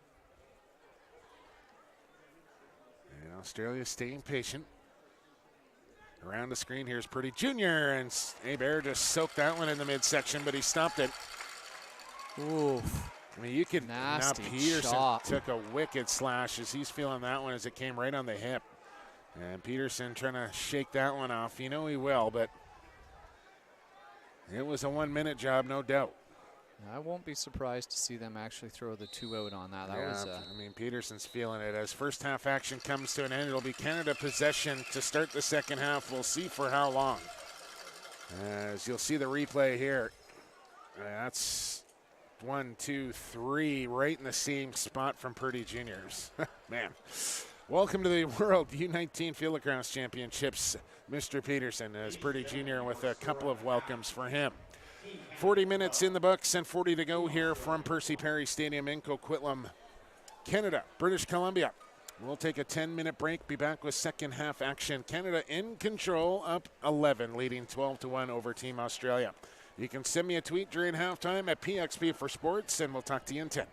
And Australia staying patient. Around the screen, here's Purdie Jr. And Hebert just soaked that one in the midsection, but he stopped it. Oof. I mean, you can. Nasty now Peterson shot. took a wicked slash as he's feeling that one as it came right on the hip. And Peterson trying to shake that one off. You know he will, but it was a 1 minute job, no doubt. I won't be surprised to see them actually throw the 2 out on that. I mean, Peterson's feeling it. As first half action comes to an end, it'll be Canada possession to start the second half. We'll see for how long. As you'll see the replay here. That's 1, 2, 3, right in the same spot from Purdie Jr.'s. Man. Welcome to the World U19 Field Lacrosse Championships, Mr. Peterson, as Purdie Jr. with a couple of welcomes for him. 40 minutes in the books and 40 to go here from Percy Perry Stadium in Coquitlam, Canada, British Columbia. We'll take a 10-minute break, be back with second half action. Canada in control, up 11, leading 12-1 over Team Australia. You can send me a tweet during halftime at PXP for Sports, and we'll talk to you in 10.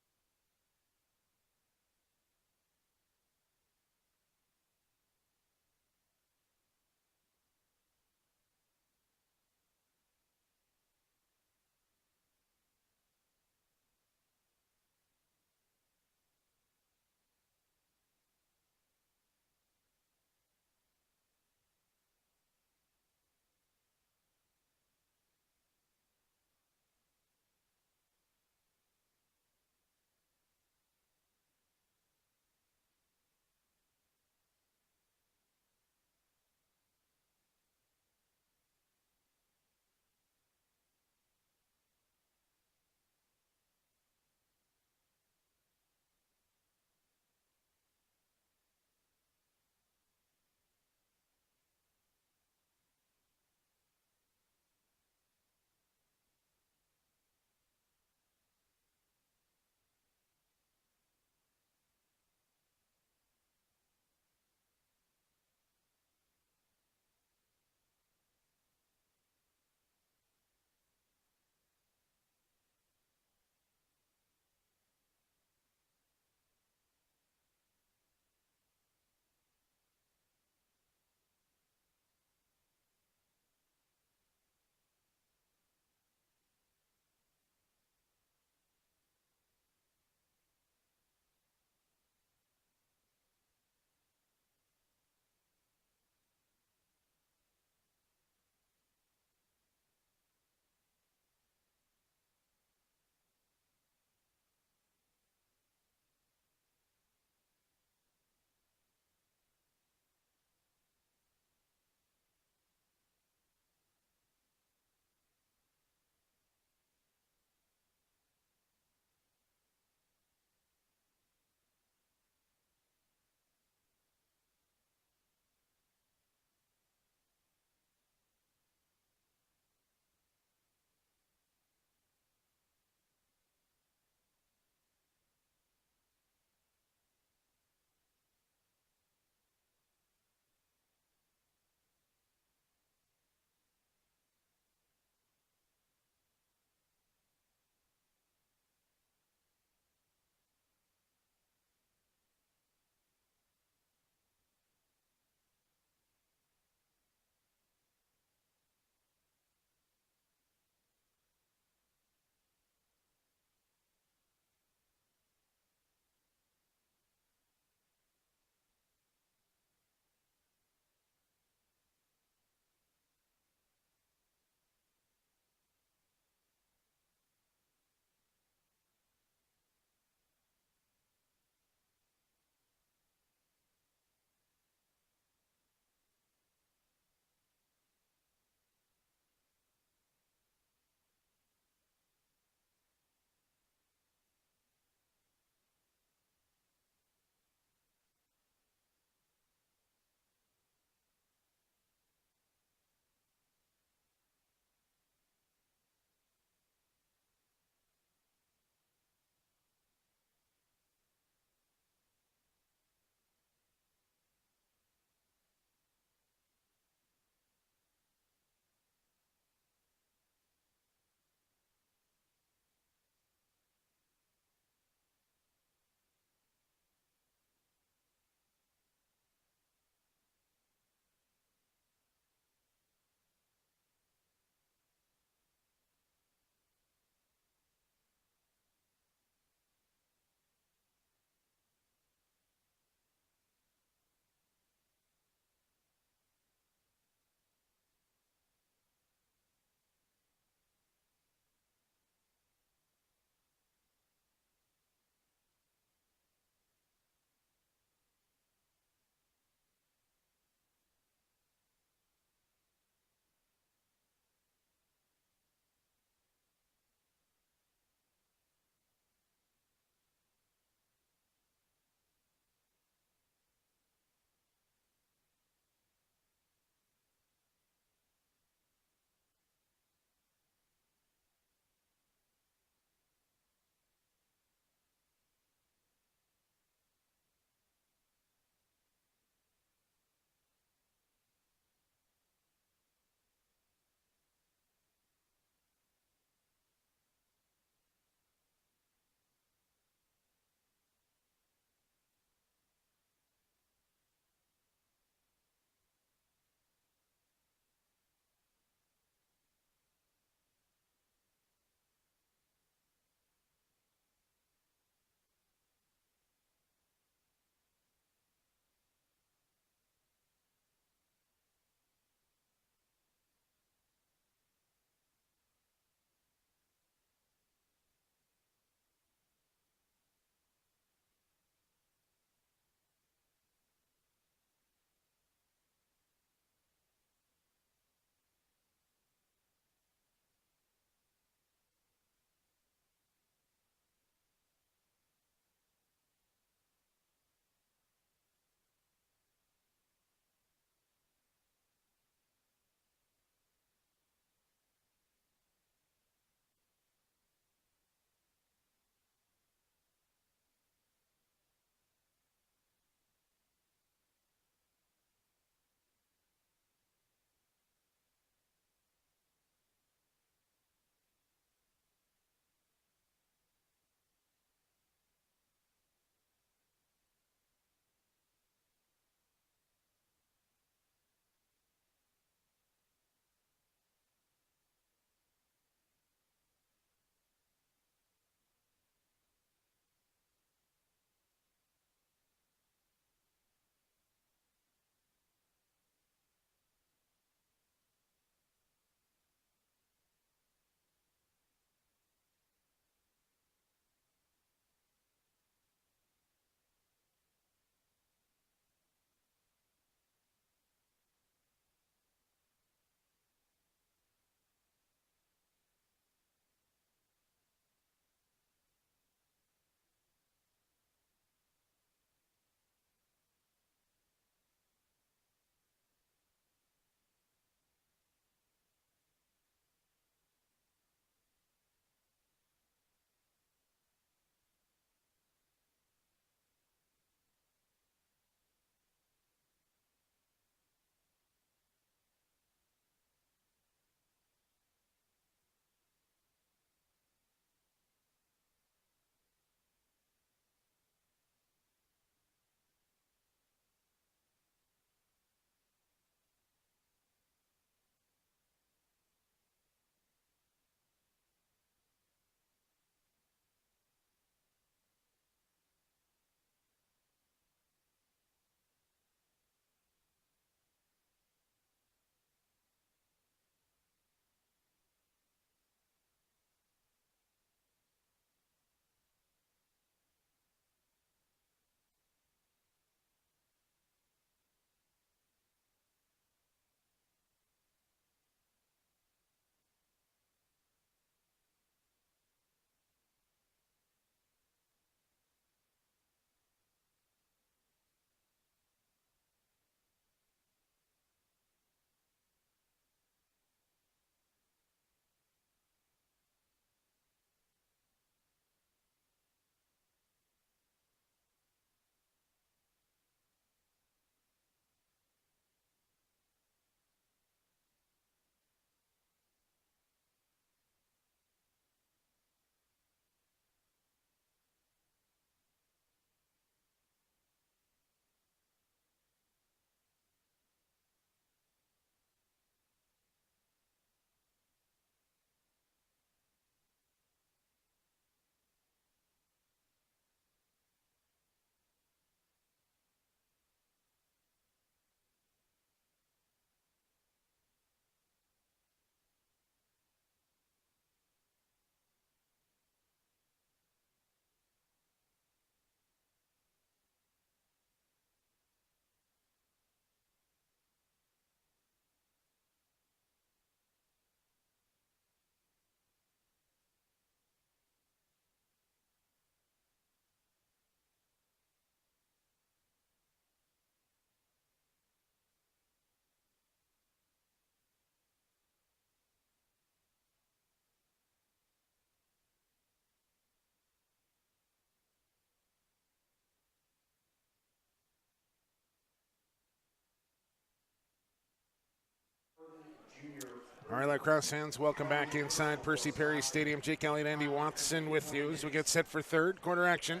All right, Lacrosse fans, welcome back inside Percy Perry Stadium. Jake Elliott, Andy Watson with you as we get set for third quarter action.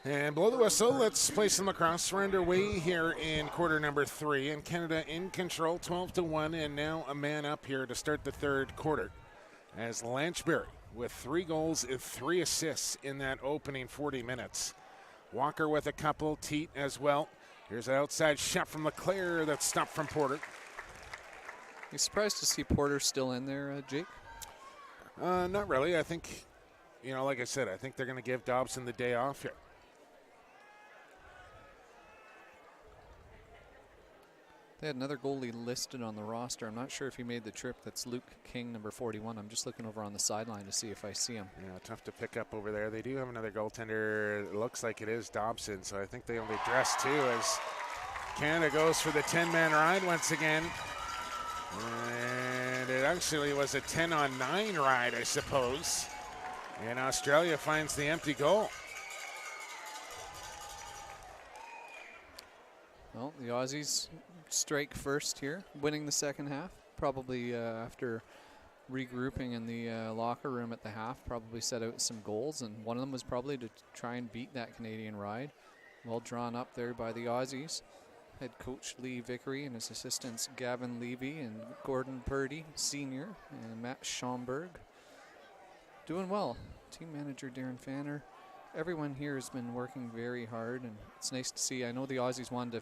And blow the whistle, let's play some lacrosse. We're underway here in quarter number 3, and Canada in control, 12-1, and now a man up here to start the third quarter. As Lanchbury with 3 goals and 3 assists in that opening 40 minutes. Walker with a couple, Teat as well. Here's an outside shot from LeClaire that's stopped from Porter. You surprised to see Porter still in there, Jake? Not really. I think, like I said, I think they're going to give Dobson the day off here. They had another goalie listed on the roster. I'm not sure if he made the trip. That's Luke King, number 41. I'm just looking over on the sideline to see if I see him. Yeah, tough to pick up over there. They do have another goaltender. It looks like it is Dobson, so I think they only dress 2 as Canada goes for the 10-man ride once again. And it actually was a 10-on-9 ride, I suppose. And Australia finds the empty goal. Well, the Aussies strike first here, winning the second half. Probably after regrouping in the locker room at the half, probably set out some goals, and one of them was probably to try and beat that Canadian ride. Well drawn up there by the Aussies. Head coach Lee Vickery and his assistants Gavin Levy and Gordon Purdie Sr. and Matt Schomburg. Doing well. Team manager Darren Fanner. Everyone here has been working very hard, and it's nice to see. I know the Aussies wanted to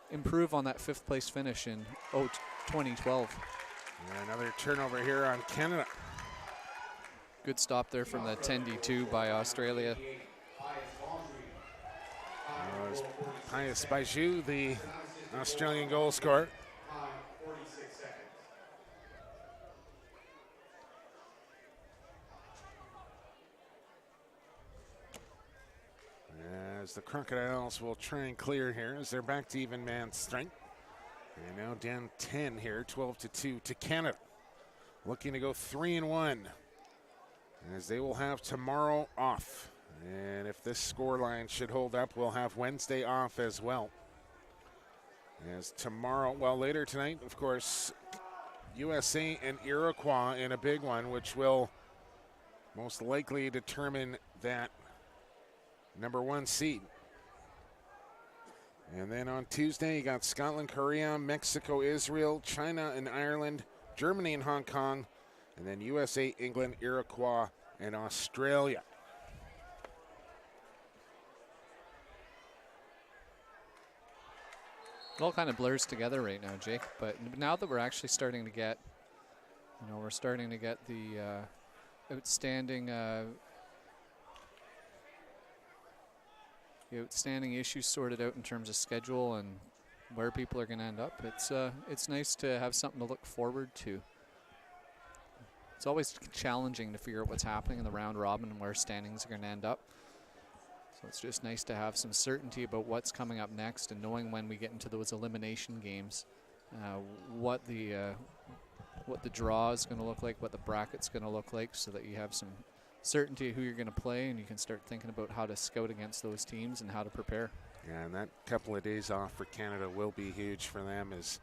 improve on that 5th place finish in 2012. And another turnover here on Canada. Good stop there from the 10-2 by Australia. Pius Bonjui, the Australian goal scorer. As the Crocodiles will try and clear here as they're back to even man strength. And now down 10 here, 12-2 to Canada. Looking to go 3-1 as they will have tomorrow off. And if this scoreline should hold up, we'll have Wednesday off as well. As tomorrow, later tonight, of course, USA and Iroquois in a big one, which will most likely determine that number 1 seed. And then on Tuesday, you got Scotland, Korea, Mexico, Israel, China and Ireland, Germany and Hong Kong, and then USA, England, Iroquois, and Australia. It all kind of blurs together right now, Jake. But now that we're actually starting to get, we're starting to get the outstanding issues sorted out in terms of schedule and where people are going to end up. It's nice to have something to look forward to. It's always challenging to figure out what's happening in the round robin and where standings are going to end up. So it's just nice to have some certainty about what's coming up next and knowing when we get into those elimination games, what the draw is going to look like, what the bracket's going to look like, so that you have some certainty of who you're going to play and you can start thinking about how to scout against those teams and how to prepare. Yeah, and that couple of days off for Canada will be huge for them, as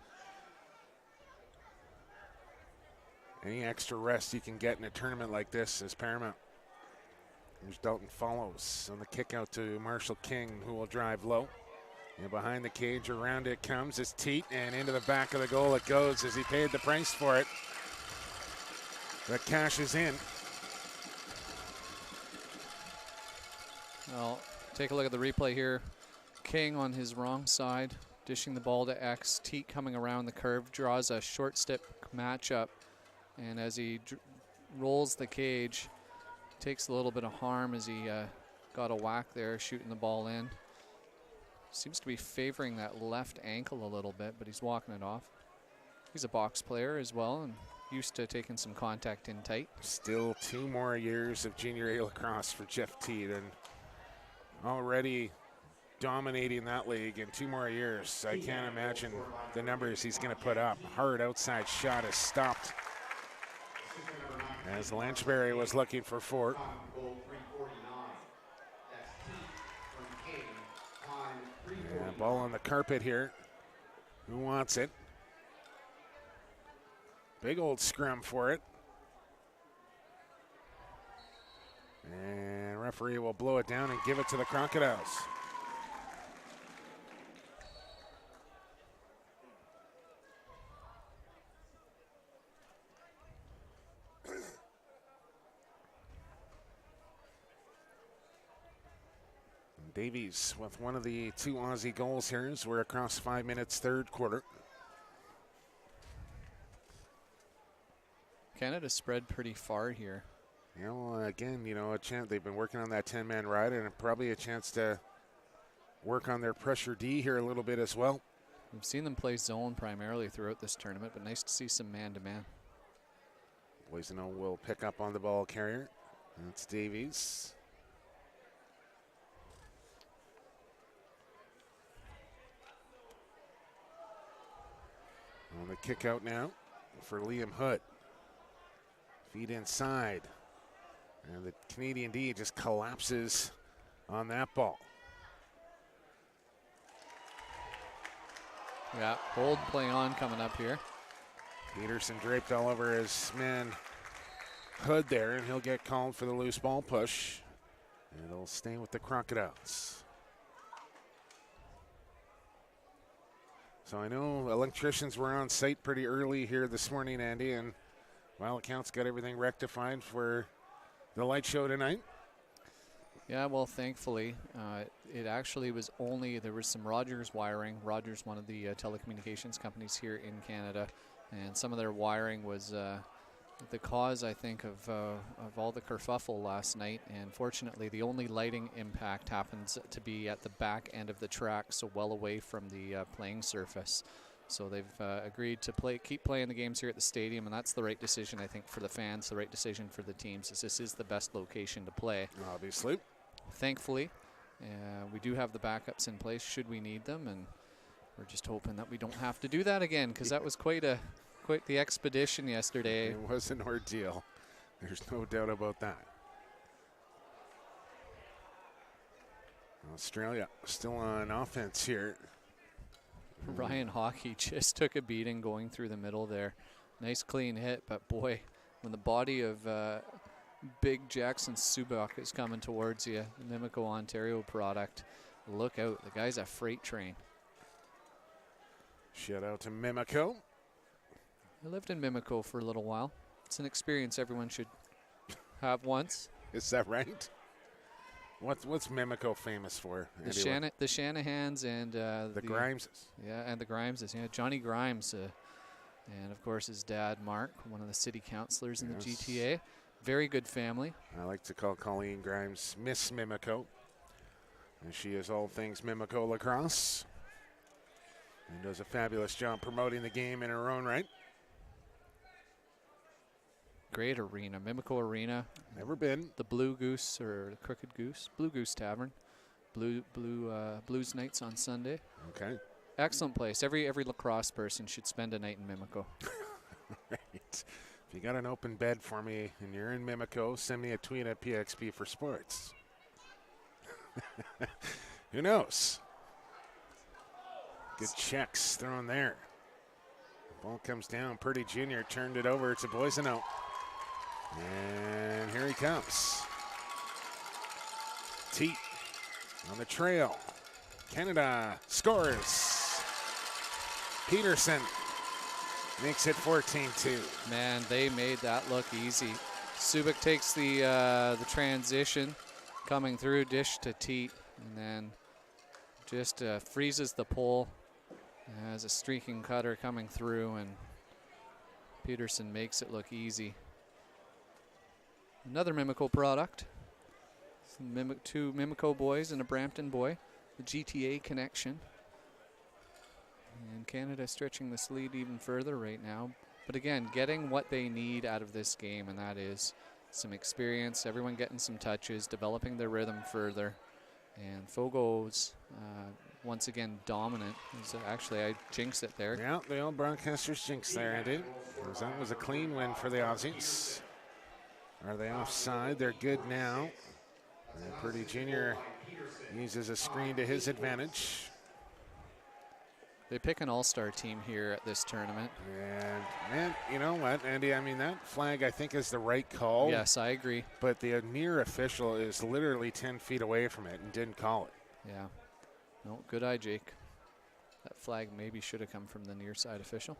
any extra rest you can get in a tournament like this is paramount. Here's Dalton follows on the kick out to Marshall King, who will drive low. And behind the cage, around it comes is Teat, and into the back of the goal it goes as he paid the price for it. That cashes in. Well, take a look at the replay here. King on his wrong side, dishing the ball to X. Teat coming around the curve, draws a short step matchup, and as he rolls the cage, takes a little bit of harm as he got a whack there, shooting the ball in. Seems to be favoring that left ankle a little bit, but he's walking it off. He's a box player as well and used to taking some contact in tight. Still 2 more years of junior A lacrosse for Jeff Teat, and already dominating that league in 2 more years. I can't imagine the numbers he's going to put up. Hard outside shot is stopped as Lanchbury was looking for 4. Yeah, ball on the carpet here. Who wants it? Big old scrum for it. And referee will blow it down and give it to the Crocodiles. Davies with one of the 2 Aussie goals here as we're across 5 minutes, third quarter. Canada spread pretty far here. Yeah, well, again, a chance. They've been working on that 10-man ride, and probably a chance to work on their pressure D here a little bit as well. We've seen them play zone primarily throughout this tournament, but nice to see some man-to-man. Boiseno will pick up on the ball carrier. That's Davies. On the kick out now for Liam Hood. Feet inside. And the Canadian D just collapses on that ball. Yeah, hold play on coming up here. Peterson draped all over his man Hood there, and he'll get called for the loose ball push. And it'll stay with the Crocodiles. So I know electricians were on site pretty early here this morning, Andy, and by all accounts got everything rectified for the light show tonight. Yeah, well, thankfully, it actually was there was some Rogers wiring. Rogers, one of the telecommunications companies here in Canada, and some of their wiring was the cause, I think, of all the kerfuffle last night. And fortunately, the only lighting impact happens to be at the back end of the track, so well away from the playing surface. So they've agreed to keep playing the games here at the stadium, and that's the right decision, I think, for the fans, the right decision for the teams, as this is the best location to play. Obviously. Thankfully, we do have the backups in place should we need them, and we're just hoping that we don't have to do that again, because that was quite the expedition yesterday. It was an ordeal. There's no doubt about that. Australia still on offense here. Ryan Hockey just took a beating going through the middle there. Nice clean hit, but boy, when the body of big Jackson Subak is coming towards you, the Mimico Ontario product, look out. The guy's a freight train. Shout out to Mimico. I lived in Mimico for a little while. It's an experience everyone should have once. Is that right? What's Mimico famous for? The Shanahans and the Grimeses. Yeah, and the Grimeses. Yeah, Johnny Grimes, and of course his dad Mark, one of the city councillors in the GTA. Very good family. I like to call Colleen Grimes Miss Mimico, and she is all things Mimico Lacrosse, and does a fabulous job promoting the game in her own right. Great arena, Mimico Arena. Never been. The Blue Goose or the Crooked Goose, Blue Goose Tavern, Blues nights on Sunday. Okay. Excellent place. Every lacrosse person should spend a night in Mimico. Right. If you got an open bed for me and you're in Mimico, send me a tweet at PXP for Sports. Who knows? Good checks thrown there. The ball comes down. Purdie Jr. turned it over to Boiseno. And here he comes. Teat on the trail. Canada scores. Peterson makes it 14-2. Man, they made that look easy. Subak takes the transition, coming through, dish to Teat, and then just freezes the pole. Has a streaking cutter coming through, and Peterson makes it look easy. Another Mimico product. Two Mimico boys and a Brampton boy. The GTA connection. And Canada stretching this lead even further right now. But again, getting what they need out of this game, and that is some experience, everyone getting some touches, developing their rhythm further. And Fogo's once again dominant. Actually, I jinxed it there. Yeah, the old broadcasters jinxed there, Andy. That was a clean win for the Aussies. Are they offside? They're good now. And Purdie Jr. uses a screen to his advantage. They pick an all-star team here at this tournament. And, man, you know what, Andy? I mean, that flag, I think, is the right call. Yes, I agree. But the near official is literally 10 feet away from it and didn't call it. Yeah. No, good eye, Jake. That flag maybe should have come from the near side official.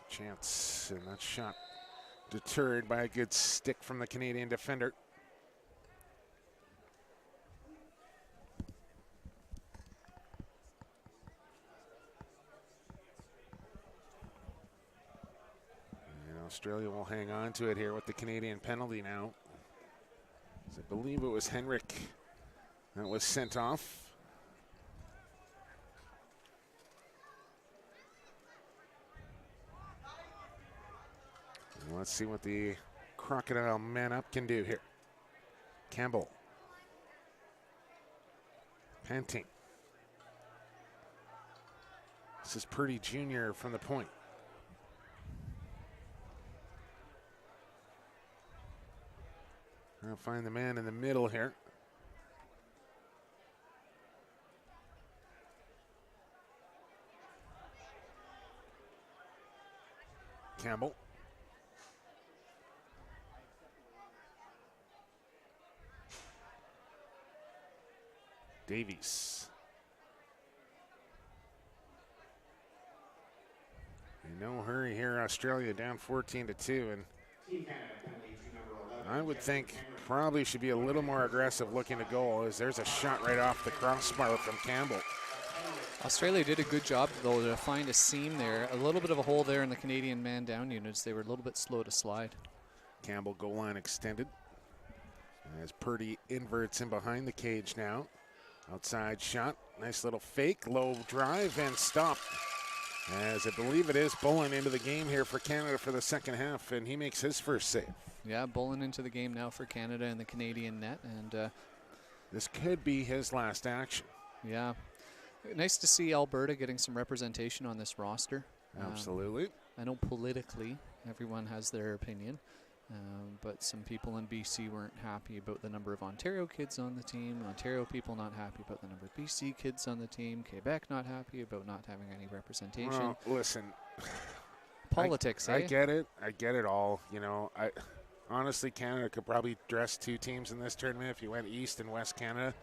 Chance, and that shot deterred by a good stick from the Canadian defender. And Australia will hang on to it here with the Canadian penalty now. I believe it was Henrik that was sent off. Let's see what the Crocodile man up can do here. Campbell. Panting. This is Purdie Jr. from the point. I'll find the man in the middle here. Campbell. Davies. In no hurry here, Australia down 14-2, and I would think probably should be a little more aggressive looking to goal, as there's a shot right off the crossbar from Campbell. Australia did a good job, though, to find a seam there. A little bit of a hole there in the Canadian man-down units. They were a little bit slow to slide. Campbell goal line extended. As Purdie inverts in behind the cage now. Outside shot, nice little fake, low drive, and stop. As I believe it is Bullen into the game here for Canada for the second half, and he makes his first save. Yeah, Bullen into the game now for Canada in the Canadian net, and this could be his last action. Yeah, nice to see Alberta getting some representation on this roster. Absolutely. I know politically everyone has their opinion. But some people in BC weren't happy about the number of Ontario kids on the team. Ontario people not happy about the number of BC kids on the team. Quebec not happy about not having any representation. Well, listen. Politics, I get it. I get it all. You know, honestly, Canada could probably dress two teams in this tournament if you went East and West Canada.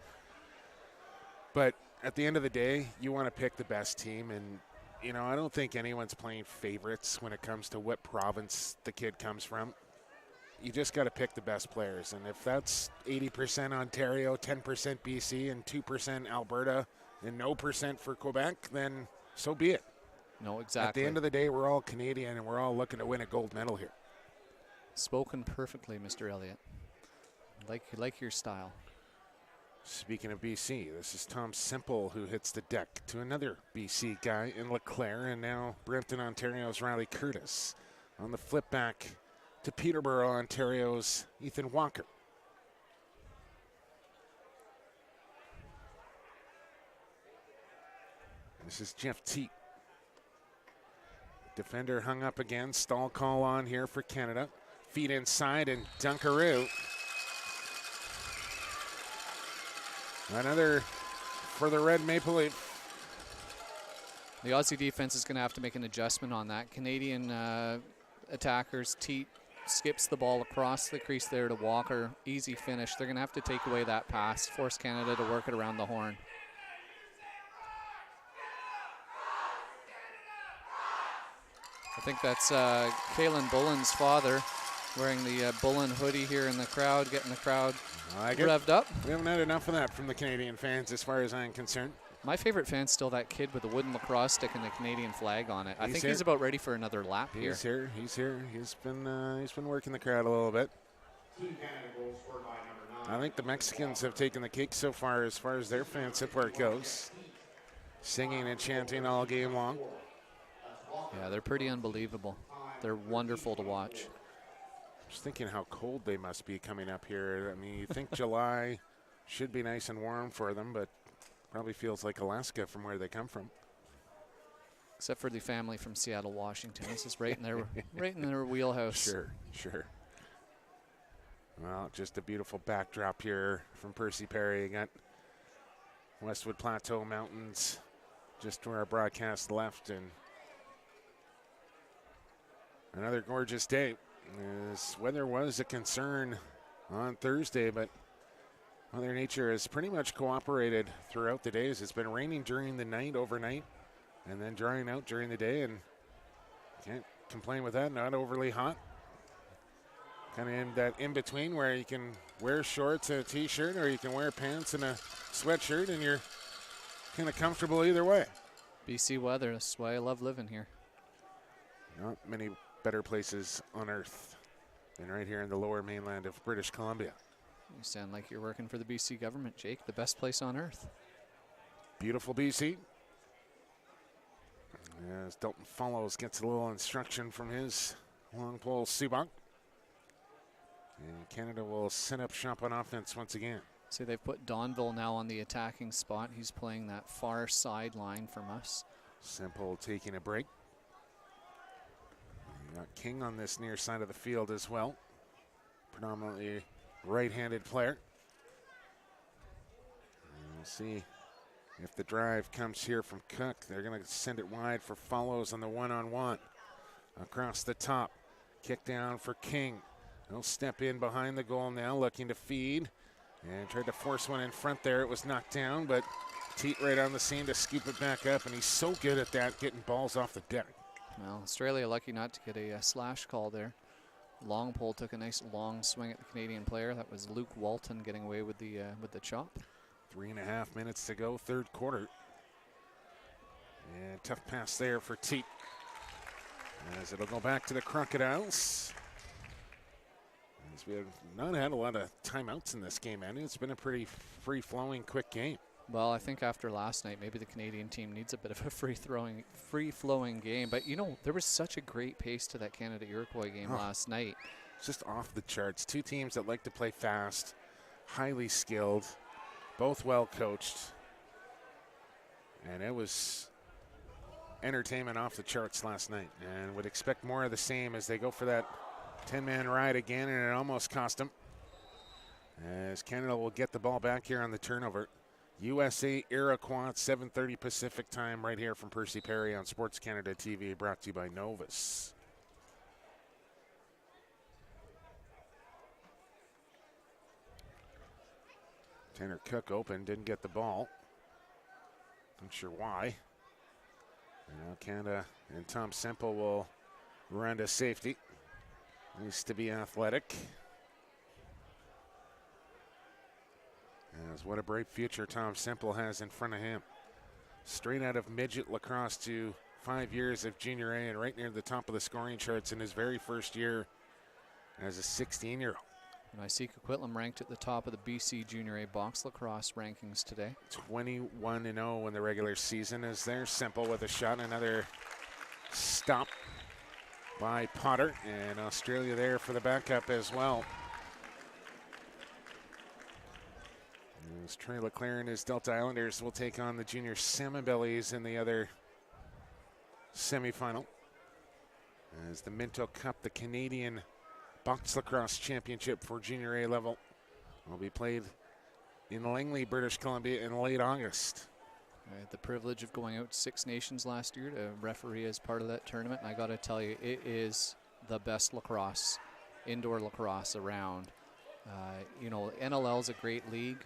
But at the end of the day, you want to pick the best team. And, you know, I don't think anyone's playing favorites when it comes to what province the kid comes from. You just got to pick the best players. And if that's 80% Ontario, 10% BC, and 2% Alberta, and no percent for Quebec, then so be it. No, exactly. At the end of the day, we're all Canadian, and we're all looking to win a gold medal here. Spoken perfectly, Mr. Elliott. Like your style. Speaking of BC, this is Tom Simple who hits the deck to another BC guy in Leclerc, and now Brampton, Ontario's Riley Curtis on the flip back to Peterborough, Ontario's Ethan Walker. This is Jeff Teat. Defender hung up again. Stall call on here for Canada. Feet inside and Dunkaroo. Another for the Red Maple Leaf. The Aussie defense is going to have to make an adjustment on that. Canadian attackers, Teat skips the ball across the crease there to Walker. Easy finish. They're going to have to take away that pass, force Canada to work it around the horn. I think that's Kalen Bullen's father wearing the Bullen hoodie here in the crowd, getting the crowd revved up. We haven't had enough of that from the Canadian fans as far as I'm concerned. My favorite fan's still that kid with the wooden lacrosse stick and the Canadian flag on it. I think he's about ready for another lap here. He's here. He's been working the crowd a little bit. I think the Mexicans have taken the cake so far as their fan support goes. Singing and chanting all game long. Yeah, they're pretty unbelievable. They're wonderful to watch. Just thinking how cold they must be coming up here. I mean, you think July should be nice and warm for them, but probably feels like Alaska from where they come from. Except for the family from Seattle, Washington. This is right in their wheelhouse. Sure. Well, just a beautiful backdrop here from Percy Perry. You got Westwood Plateau Mountains just where our broadcast left, and another gorgeous day. As weather was a concern on Thursday, but Mother Nature has pretty much cooperated throughout the days. It's been raining during the night, overnight, and then drying out during the day, and can't complain with that. Not overly hot. Kind of in that in-between where you can wear shorts and a T-shirt, or you can wear pants and a sweatshirt, and you're kind of comfortable either way. BC weather, that's why I love living here. Not many better places on earth than right here in the lower mainland of British Columbia. You sound like you're working for the BC government, Jake. The best place on earth. Beautiful BC. As Dalton Follows gets a little instruction from his long pole Subak. And Canada will set up shop on offense once again. So they've put Donville now on the attacking spot. He's playing that far sideline from us. Semple taking a break. You got King on this near side of the field as well. Predominantly right-handed player. And we'll see if the drive comes here from Cook. They're going to send it wide for Follows on the one-on-one. Across the top. Kick down for King. He'll step in behind the goal now, looking to feed. And tried to force one in front there. It was knocked down, but Teat right on the scene to scoop it back up, and he's so good at that, getting balls off the deck. Well, Australia lucky not to get a slash call there. Long pole took a nice long swing at the Canadian player. That was Luke Walton getting away with the chop. 3.5 minutes to go, third quarter. And tough pass there for Teat. As it'll go back to the Crocodiles. As we have not had a lot of timeouts in this game, Andy. It's been a pretty free-flowing, quick game. Well, I think after last night, maybe the Canadian team needs a bit of a free-flowing game. But, you know, there was such a great pace to that Canada-Iroquois game last night. It's just off the charts. Two teams that like to play fast, highly skilled, both well coached. And it was entertainment off the charts last night. And would expect more of the same as they go for that 10-man ride again, and it almost cost them. As Canada will get the ball back here on the turnover. USA Iroquois at 7:30 Pacific time right here from Percy Perry on Sports Canada TV, brought to you by Novus. Tanner Cook open, didn't get the ball. Not sure why. Now Canada and Tom Semple will run to safety. Needs to be athletic. As what a bright future Tom Semple has in front of him. Straight out of midget lacrosse to 5 years of junior A and right near the top of the scoring charts in his very first year as a 16-year-old. And I see COQUITLAM ranked at the top of the BC Junior A box lacrosse rankings today. 21-0 in the regular season as there's Semple with a shot. Another stop by Potter, and Australia there for the backup as well. As Trey Leclerc and his Delta Islanders will take on the junior Salmon Bellies in the other semifinal. As the Minto Cup, the Canadian Box Lacrosse Championship for junior A level, will be played in Langley, British Columbia in late August. I had the privilege of going out to Six Nations last year to referee as part of that tournament, and I got to tell you, it is the best lacrosse, indoor lacrosse around. You know, NLL is a great league,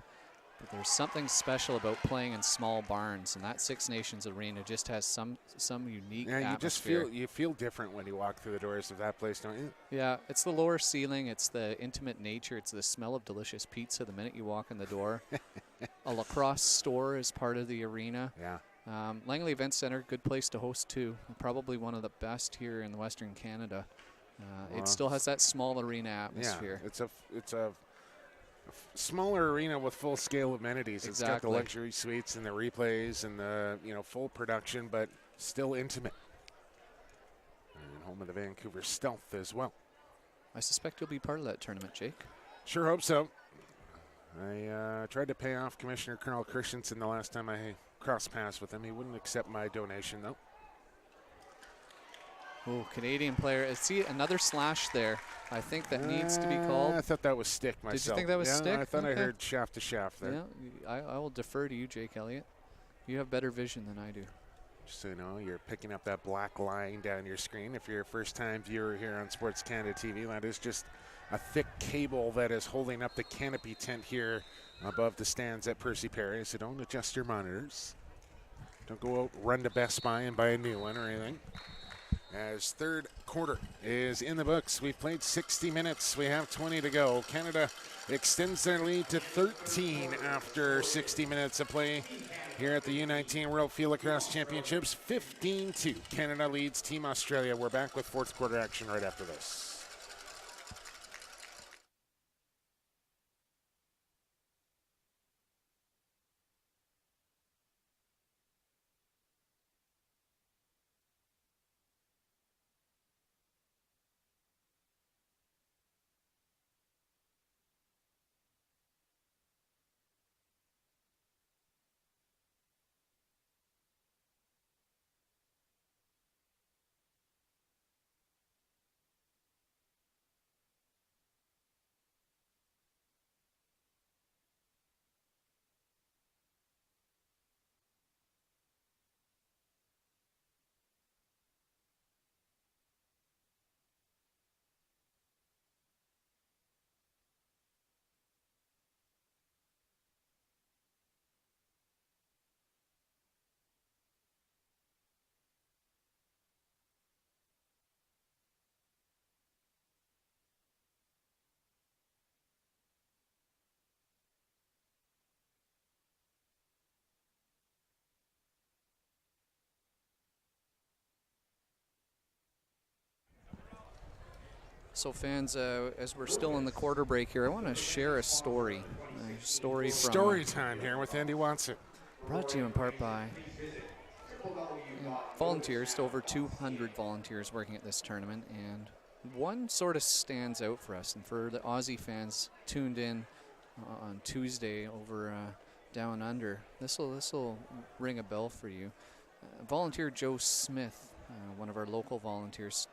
but there's something special about playing in small barns, and that Six Nations arena just has some unique atmosphere. You feel different when you walk through the doors of that place, don't you? Yeah, it's the lower ceiling, it's the intimate nature, it's the smell of delicious pizza the minute you walk in the door. A lacrosse store is part of the arena. Yeah. Langley Event Center, good place to host too. Probably one of the best here in Western Canada. It still has that small arena atmosphere. Yeah, it's a smaller arena with full scale amenities. Exactly. It's got the luxury suites and the replays and the full production, but still intimate. And home of the Vancouver Stealth as well. I suspect you'll be part of that tournament, Jake. Sure hope so. I tried to pay off Commissioner Colonel Christensen the last time I crossed paths with him. He wouldn't accept my donation, though. Oh, Canadian player. See, another slash there. I think that needs to be called. I thought that was stick myself. Did you think that was stick? I thought I heard shaft to shaft there. Yeah, I will defer to you, Jake Elliott. You have better vision than I do. Just so you know, you're picking up that black line down your screen. If you're a first-time viewer here on Sports Canada TV, that is just a thick cable that is holding up the canopy tent here above the stands at Percy Perry. So don't adjust your monitors. Don't go out, run to Best Buy and buy a new one or anything. As third quarter is in the books, we've played 60 minutes. We have 20 to go. Canada extends their lead to 13 after 60 minutes of play here at the U19 World Field Lacrosse Championships. 15-2. Canada leads Team Australia. We're back with fourth quarter action right after this. So fans, as we're still in the quarter break here, I want to share a story. Story time here with Andy Watson. Brought to you in part by volunteers, to over 200 volunteers working at this tournament, and one sort of stands out for us, and for the Aussie fans tuned in on Tuesday over Down Under, this will ring a bell for you. Volunteer Joe Smith, one of our local volunteers,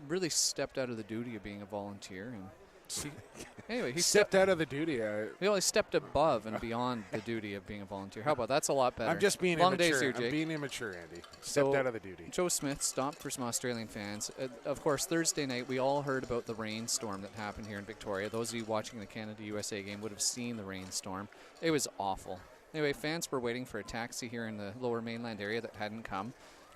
really stepped out of the duty of being a volunteer, and he stepped out of the duty. He stepped above and beyond the duty of being a volunteer. How about that's a lot better. I'm just being Long immature. days here, Jake. I'm being immature, Andy. Stepped out of the duty. Joe Smith stopped for some Australian fans. Of course, Thursday night we all heard about the rainstorm that happened here in Victoria. Those of you watching the Canada-USA game would have seen the rainstorm. It was awful. Anyway, fans were waiting for a taxi here in the Lower Mainland area that hadn't come,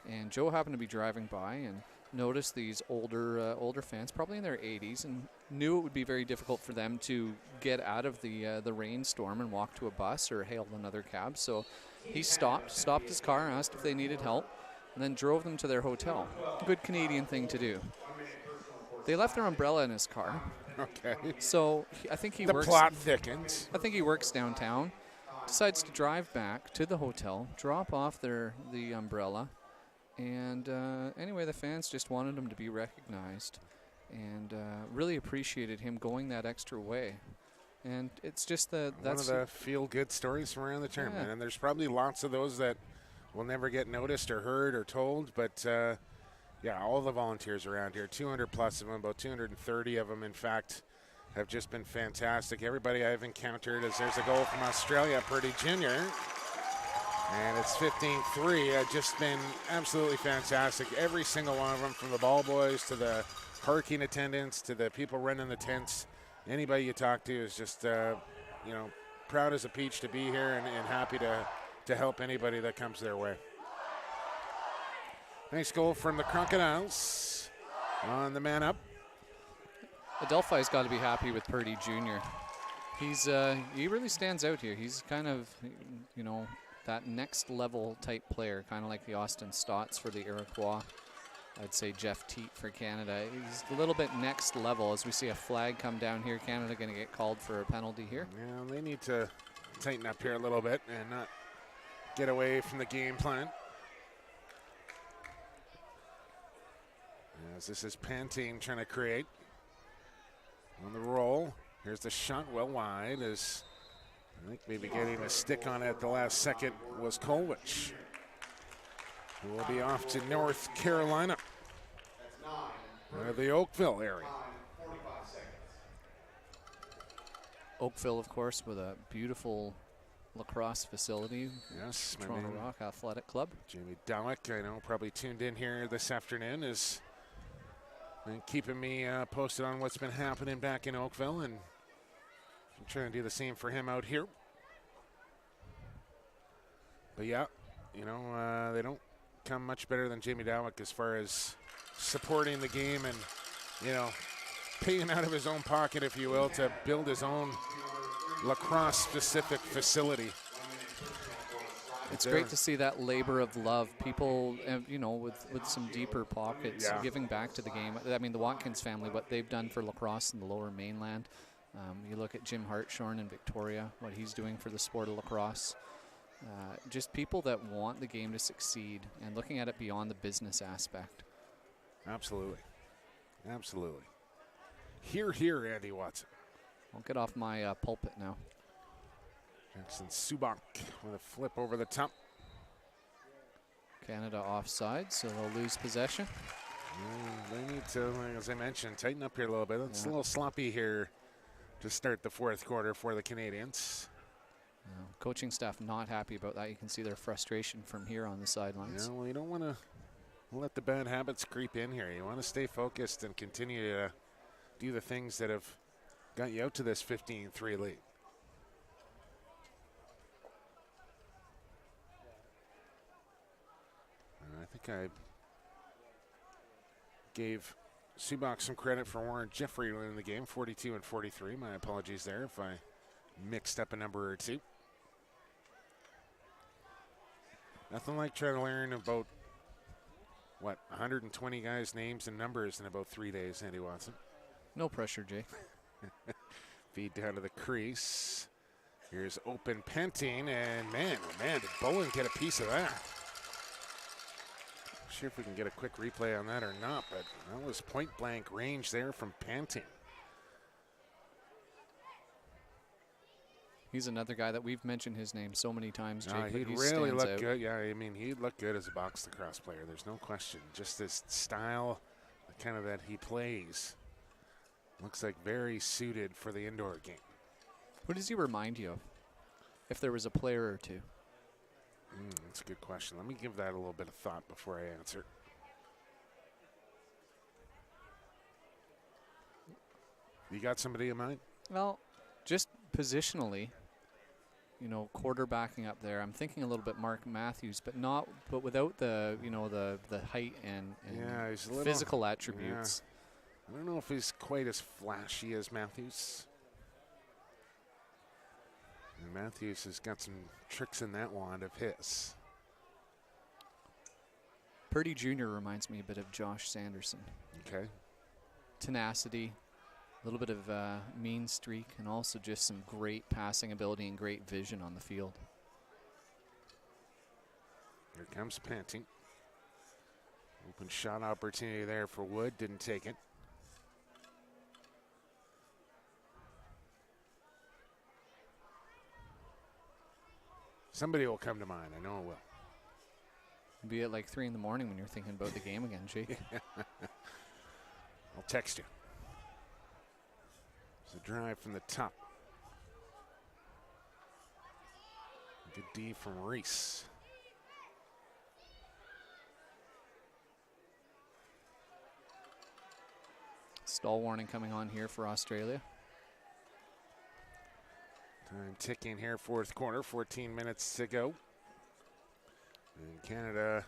and Joe happened to be driving by and noticed these older fans, probably in their 80s, and knew it would be very difficult for them to get out of the rainstorm and walk to a bus or hail another cab. So he stopped his car, asked if they needed help, and then drove them to their hotel. Good Canadian thing to do. They left their umbrella in his car. Okay. So I think he the works. plot thickens. I think he works downtown. Decides to drive back to the hotel, drop off the umbrella. And anyway, the fans just wanted him to be recognized and really appreciated him going that extra way. And it's just that's one of the feel-good stories from around the tournament. Yeah. And there's probably lots of those that will never get noticed or heard or told. But, yeah, all the volunteers around here, 200 plus of them, about 230 of them, in fact, have just been fantastic. Everybody I've encountered, as there's a goal from Australia, Purdie Jr., and it's 15-3. Just been absolutely fantastic. Every single one of them, from the ball boys to the parking attendants to the people running the tents. Anybody you talk to is just, proud as a peach to be here and happy to help anybody that comes their way. Nice goal from the Crocodiles on the man up. Adelphi's got to be happy with Purdie Jr. He really stands out here. He's kind of, that next level type player, kind of like the Austin Stotts for the Iroquois. I'd say Jeff Teat for Canada. He's a little bit next level as we see a flag come down here. Canada going to get called for a penalty here. Yeah, they need to tighten up here a little bit and not get away from the game plan. As this is Pantene trying to create on the roll. Here's the shot well wide as I think maybe getting a stick on it at the last second was Colwich, who will be off to North Carolina, the Oakville area. Oakville, of course, with a beautiful Lacrosse facility. Yes, Toronto Rock Athletic Club. Jamie Dowick, I know, probably tuned in here this afternoon, is keeping me posted on what's been happening back in Oakville, and I'm trying to do the same for him out here. But yeah, you know, they don't come much better than Jamie Dowick as far as supporting the game and, you know, paying out of his own pocket, if you will, to build his own lacrosse-specific facility. It's great to see that labor of love. People, you know, with some deeper pockets, giving back to the game. I mean, the Watkins family, what they've done for lacrosse in the Lower Mainland. You look at Jim Hartshorn in Victoria, what he's doing for the sport of lacrosse. Just people that want the game to succeed and looking at it beyond the business aspect. Absolutely. Absolutely. Here, Andy Watson. I'll get off my pulpit now. Jackson Subak with a flip over the top. Canada offside, so they'll lose possession. They need to, as I mentioned, tighten up here a little bit. It's a little sloppy here to start the fourth quarter for the Canadians. Coaching staff not happy about that. You can see their frustration from here on the sidelines. Yeah, well, you don't want to let the bad habits creep in here. You want to stay focused and continue to do the things that have got you out to this 15-3 lead. And I think I gave Subak some credit for Warren Jeffrey winning the game, 42 and 43. My apologies there if I mixed up a number or two. Nothing like trying to learn about, 120 guys' names and numbers in about 3 days, Andy Watson. No pressure, Jay. Feed down to the crease. Here's open Penting, and man, oh man, did Bowen get a piece of that? Not sure if we can get a quick replay on that or not, but that was point-blank range there from Penting. He's another guy that we've mentioned his name so many times, Jake. He'd really look good. Yeah, I mean, he'd look good as a box lacrosse player. There's no question. Just this style, kind of that he plays, looks like very suited for the indoor game. What does he remind you of, if there was a player or two? That's a good question. Let me give that a little bit of thought before I answer. You got somebody in mind? Well, just positionally, you know, quarterbacking up there. I'm thinking a little bit Mark Matthews, but without the, you know, the height and he's a little, physical attributes. Yeah. I don't know if he's quite as flashy as Matthews. And Matthews has got some tricks in that wand of his. Purdie Jr. reminds me a bit of Josh Sanderson. Okay. Tenacity, a little bit of mean streak, and also just some great passing ability and great vision on the field. Here comes Penting. Open shot opportunity there for Wood. Didn't take it. Somebody will come to mind. I know it will. Be at like 3 in the morning when you're thinking about the game again, Jake. I'll text you. It's a drive from the top. Good D from Rees. Stall warning coming on here for Australia. Time ticking here, fourth quarter, 14 minutes to go. And Canada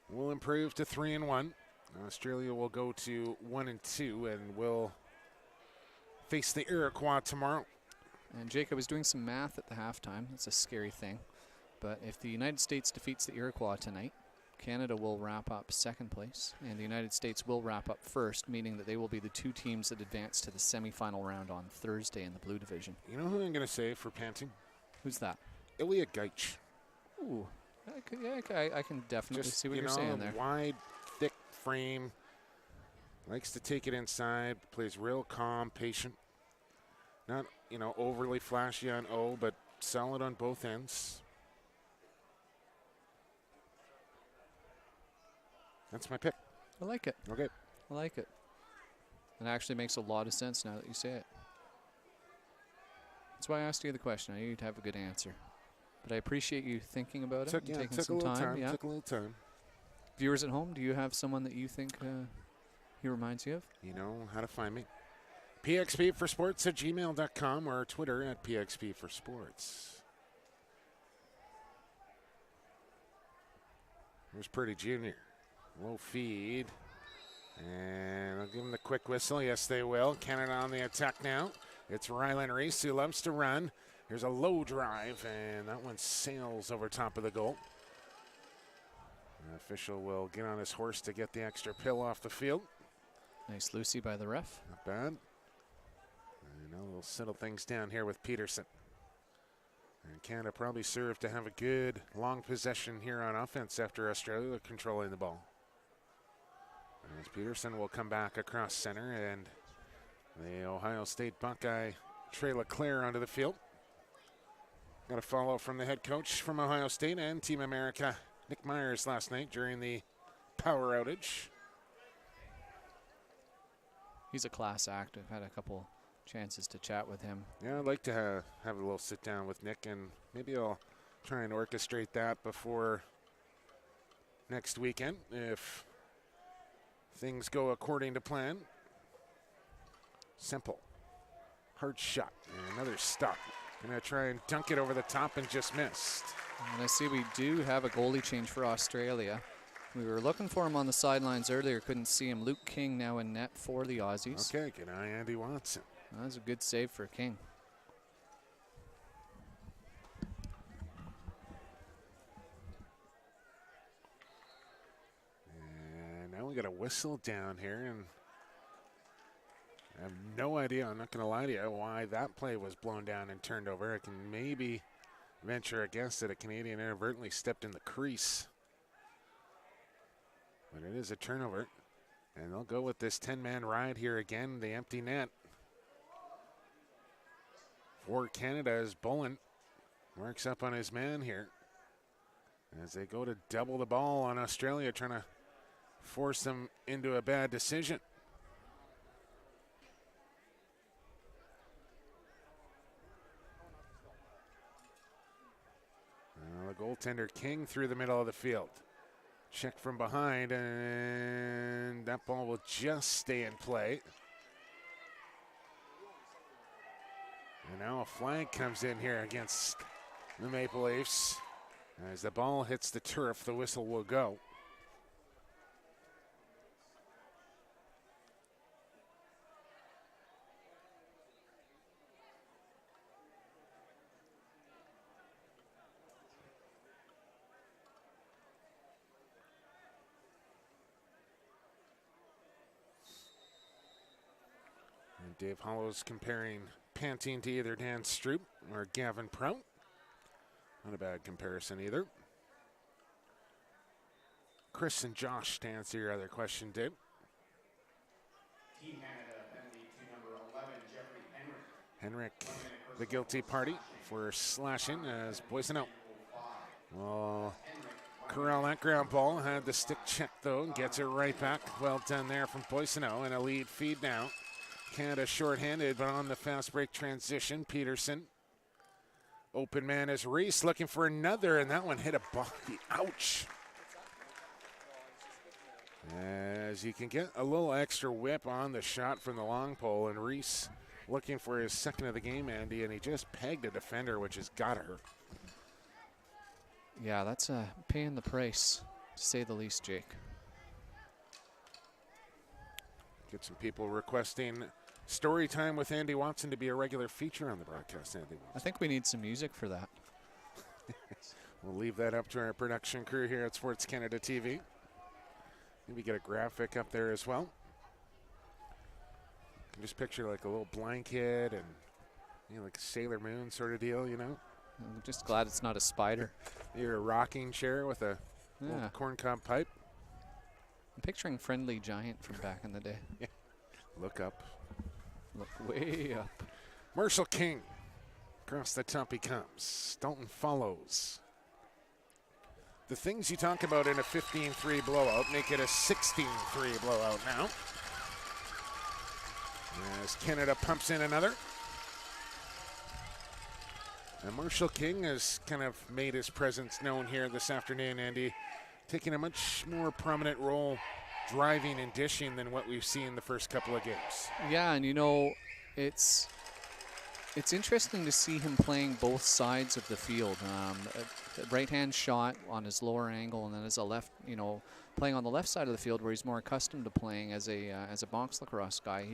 will improve to 3-1. Australia will go to 1-2 and will face the Iroquois tomorrow. And Jake, I was doing some math at the halftime. It's a scary thing. But if the United States defeats the Iroquois tonight, Canada will wrap up second place, and the United States will wrap up first, meaning that they will be the two teams that advance to the semifinal round on Thursday in the Blue Division. You know who I'm going to say for Penting? Who's that? Ilya Gaich. Ooh, I can definitely see what you're saying there. Wide, thick frame, likes to take it inside, plays real calm, patient. Not, overly flashy on O, but solid on both ends. That's my pick. I like it. Okay. I like it. It actually makes a lot of sense now that you say it. That's why I asked you the question. I knew you'd have a good answer. But I appreciate you thinking about it Took and taking a some little time. Yeah. Took a little time. Viewers at home, do you have someone that you think he reminds you of? You know how to find me. pxpforsports@gmail.com or Twitter @pxpforsports. Here's Purdie Jr. Low feed. And I'll give him the quick whistle. Yes, they will. Canada on the attack now. It's Ryland Rees who loves to run. Here's a low drive, and that one sails over top of the goal. The official will get on his horse to get the extra pill off the field. Nice Lucy by the ref. Not bad. And now we'll settle things down here with Peterson. And Canada probably served to have a good long possession here on offense after Australia controlling the ball. As Peterson will come back across center, and the Ohio State Buckeye Trey LeClaire onto the field. Got a follow from the head coach from Ohio State and Team America, Nick Myers, last night during the power outage. He's a class act. I've had a couple chances to chat with him. Yeah, I'd like to have a little sit down with Nick, and maybe I'll try and orchestrate that before next weekend if things go according to plan. Simple. Hard shot. And another stop. Gonna try and dunk it over the top and just missed. And I see we do have a goalie change for Australia. We were looking for him on the sidelines earlier. Couldn't see him. Luke King now in net for the Aussies. Okay, good eye, Andy Watson. That was a good save for King. And now we got a whistle down here, and I have no idea, I'm not going to lie to you, why that play was blown down and turned over. I can maybe venture a guess that a Canadian inadvertently stepped in the crease. But it is a turnover, and they'll go with this 10-man ride here again, the empty net. For Canada as Bullen works up on his man here as they go to double the ball on Australia, trying to force them into a bad decision. Well, the goaltender King through the middle of the field. Check from behind, and that ball will just stay in play. And now a flag comes in here against the Maple Leafs. As the ball hits the turf, the whistle will go. And Dave Hollows comparing Pantene to either Dan Stroop or Gavin Prout. Not a bad comparison either. Chris and Josh, to answer your other question, Dave. Team Canada penalty to number 11, Jeffrey Henrik. Henrik, the guilty party for slashing as Boissonneau. Well, corral that ground ball, had the stick checked though, and gets it right back. Well done there from Boissonneau, and a lead feed now. Canada shorthanded, but on the fast break transition, Peterson. Open man is Rees looking for another, and that one hit a body. Ouch. As you can get a little extra whip on the shot from the long pole, and Rees looking for his second of the game, Andy, and he just pegged a defender, which has got to hurt. Yeah, that's paying the price, to say the least, Jake. Get some people requesting story time with Andy Watson to be a regular feature on the broadcast, Andy Watson. I think we need some music for that. We'll leave that up to our production crew here at Sports Canada TV. Maybe get a graphic up there as well. You can just picture like a little blanket and, you know, like a Sailor Moon sort of deal, you know? I'm just glad it's not a spider. You're a rocking chair with a little corncob pipe. I'm picturing Friendly Giant from back in the day. Yeah. Look up. Look way up. Marshall King. Across the top he comes. Dalton follows. The things you talk about in a 15-3 blowout make it a 16-3 blowout now. As Canada pumps in another. And Marshall King has kind of made his presence known here this afternoon, Andy, taking a much more prominent role driving and dishing than what we've seen the first couple of games. Yeah, and it's interesting to see him playing both sides of the field. A right-hand shot on his lower angle, and then as a left, playing on the left side of the field where he's more accustomed to playing as a box lacrosse guy.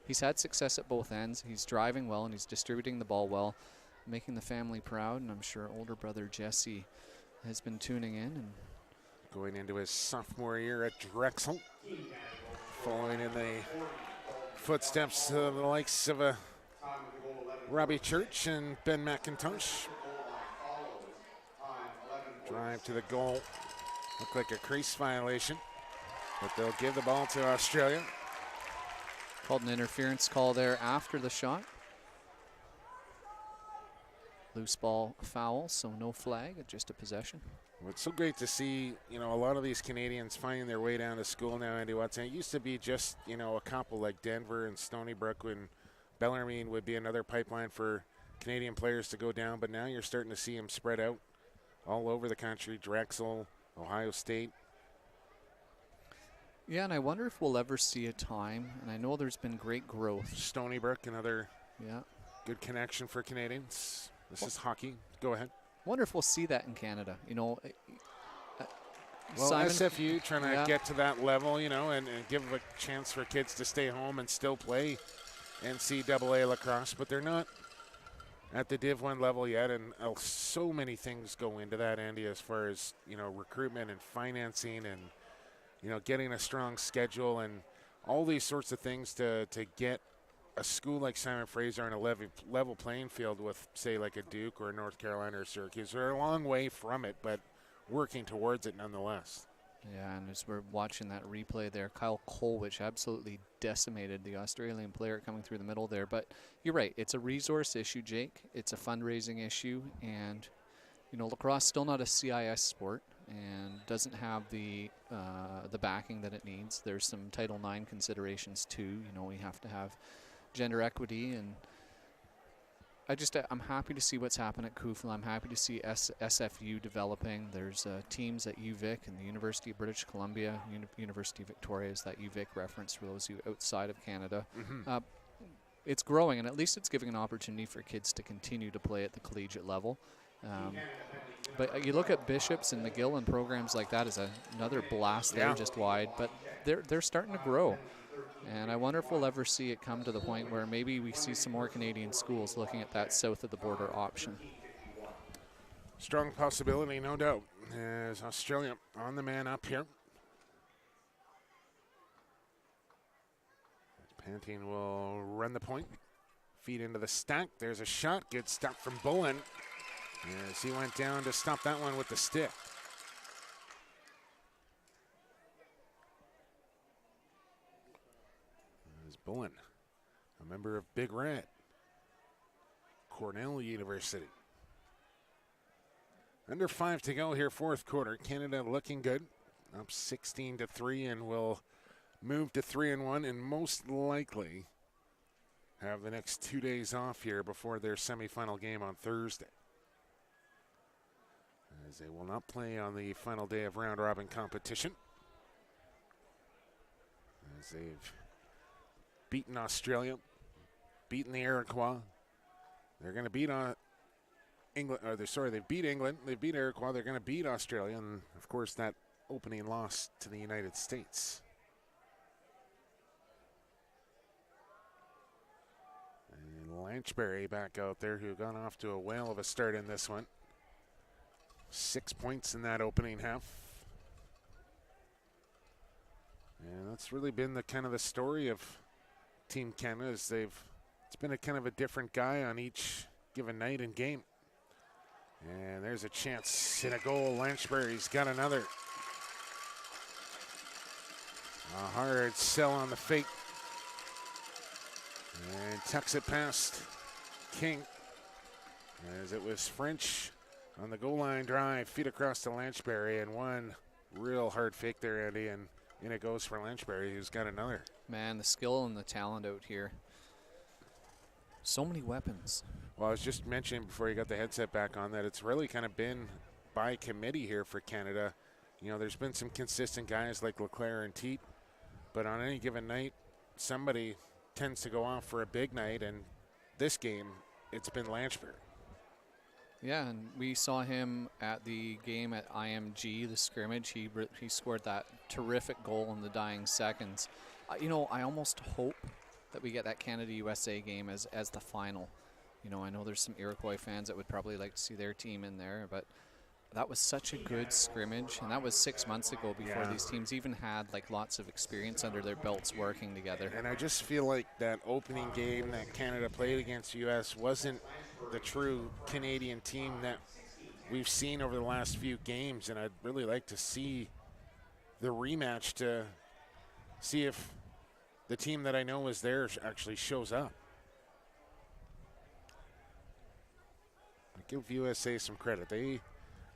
He's had success at both ends. He's driving well and he's distributing the ball well, making the family proud. And I'm sure older brother Jesse has been tuning in and going into his sophomore year at Drexel, following in the footsteps of the likes of Robbie Church and Ben McIntosh. Drive to the goal. Looked like a crease violation, but they'll give the ball to Australia. Called an interference call there after the shot. Loose ball foul, so no flag, just a possession. Well, it's so great to see, a lot of these Canadians finding their way down to school now, Andy Watson. It used to be just, a couple like Denver and Stony Brook, when Bellarmine would be another pipeline for Canadian players to go down, but now you're starting to see them spread out all over the country. Drexel, Ohio State. Yeah, and I wonder if we'll ever see a time, and I know there's been great growth. Stony Brook, another yeah, good connection for Canadians. This is hockey. Go ahead. Wonder if we'll see that in Canada. Well, Simon, SFU trying to get to that level, and give a chance for kids to stay home and still play NCAA lacrosse, but they're not at the Div 1 level yet, and so many things go into that, Andy, as far as, recruitment and financing and, getting a strong schedule and all these sorts of things to get a school like Simon Fraser on a level playing field with, say, like a Duke or a North Carolina or Syracuse. They're a long way from it, but working towards it nonetheless. Yeah, and as we're watching that replay there, Kyle Kolwich absolutely decimated the Australian player coming through the middle there. But you're right, it's a resource issue, Jake. It's a fundraising issue, and lacrosse still not a CIS sport and doesn't have the backing that it needs. There's some Title IX considerations too. We have to have gender equity, and I'm happy to see what's happened at COQUITLAM. I'm happy to see SFU developing. There's teams at UVic and the University of British Columbia, University of Victoria is that UVic reference for those of you outside of Canada. Mm-hmm. It's growing, and at least it's giving an opportunity for kids to continue to play at the collegiate level. But you look at Bishops and McGill and programs like that as another blast there just wide, but they're starting to grow. And I wonder if we'll ever see it come to the point where maybe we see some more Canadian schools looking at that south of the border option. Strong possibility, no doubt, as Australia on the man up here. Panting will run the point. Feed into the stack. There's a shot. Good stop from Bullen as he went down to stop that one with the stick. Bullen, a member of Big Red, Cornell University. Under 5 to go here, fourth quarter. Canada looking good, up 16-3, and will move to 3-1, and most likely have the next 2 days off here before their semifinal game on Thursday, as they will not play on the final day of round-robin competition, as they've beaten Australia, beaten the Iroquois. They're going to beat England. They beat England. They beat Iroquois. They're going to beat Australia, and of course that opening loss to the United States. And Lanchbury back out there, who got off to a whale of a start in this one. 6 points in that opening half. And that's really been the kind of the story of Team Canada, as it's been a kind of a different guy on each given night and game. And there's a chance in a goal. Lanchbury's got another. A hard sell on the fake. And tucks it past King, as it was French on the goal line drive, feet across to Lanchbury, and one real hard fake there, Andy, and in it goes for Lanchbury, who's got another. Man, the skill and the talent out here. So many weapons. Well, I was just mentioning before you got the headset back on that it's really kind of been by committee here for Canada. You know, there's been some consistent guys like Leclerc and Teat, but on any given night, somebody tends to go off for a big night, and this game, it's been Lanchbury. Yeah, and we saw him at the game at IMG, the scrimmage. He scored that terrific goal in the dying seconds. You know, I almost hope that we get that Canada-USA game as the final. You know, I know there's some Iroquois fans that would probably like to see their team in there, but that was such a good scrimmage, and that was 6 months ago before these teams even had like lots of experience under their belts working together. And I just feel like that opening game that Canada played against the U.S. wasn't the true Canadian team that we've seen over the last few games, and I'd really like to see the rematch to see if the team that I know is there actually shows up. I give USA some credit. They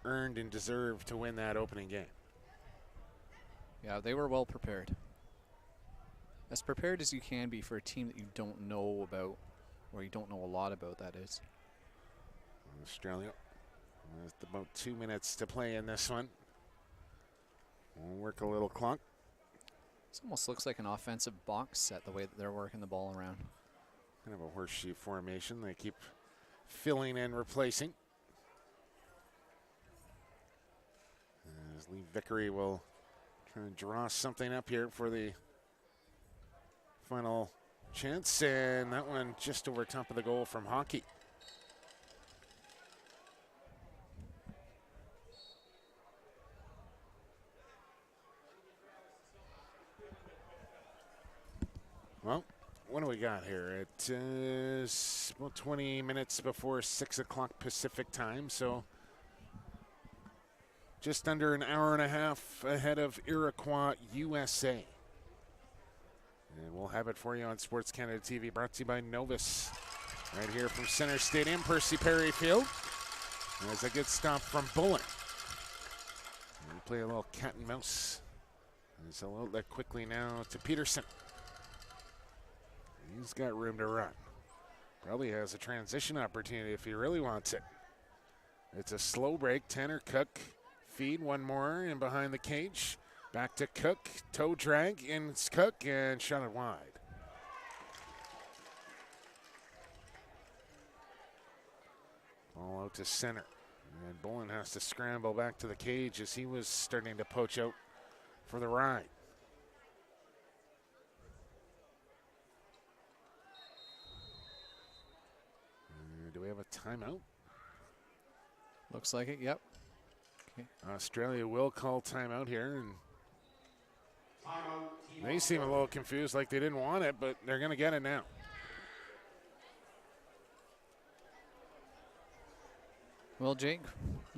earned and deserved to win that opening game. Yeah, they were well prepared. As prepared as you can be for a team that you don't know about, or you don't know a lot about, that is. Australia with about 2 minutes to play in this one. We'll work a little clock. This almost looks like an offensive box set, the way that they're working the ball around. Kind of a horseshoe formation. They keep filling and replacing. As Lee Vickery will try to draw something up here for the final chance. And that one just over top of the goal from Hockey. Well, what do we got here? It is about 20 minutes before 6 o'clock Pacific time, so just under an hour and a half ahead of Iroquois USA. And we'll have it for you on Sports Canada TV, brought to you by Novus. Right here from Center Stadium, Percy Perry Field. There's a good stop from Bullen. And we play a little cat and mouse. There's a outlet quickly now to Peterson. He's got room to run. Probably has a transition opportunity if he really wants it. It's a slow break. Tanner Cook feed one more in behind the cage. Back to Cook. Toe drag and it's Cook and shot it wide. Ball out to center. And Bullen has to scramble back to the cage as he was starting to poach out for the ride. Do we have a timeout? Looks like it, yep. Okay. Australia will call timeout here, and they seem a little confused, like they didn't want it, but they're going to get it now. Well, Jake,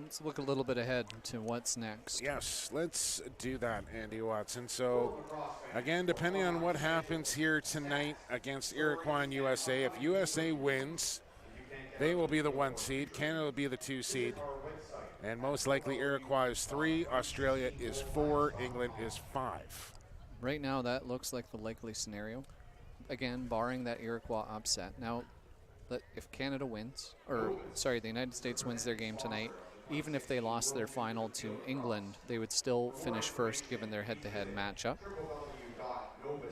let's look a little bit ahead to what's next. Yes, let's do that, Andy Watson. So, again, depending on what happens here tonight against Iroquois and USA, if USA wins, they will be the 1 seed. Canada will be the 2 seed. And most likely Iroquois is 3, Australia is 4, England is 5. Right now that looks like the likely scenario. Again, barring that Iroquois upset. Now, if Canada wins, or sorry, the United States wins their game tonight, even if they lost their final to England, they would still finish first given their head-to-head matchup.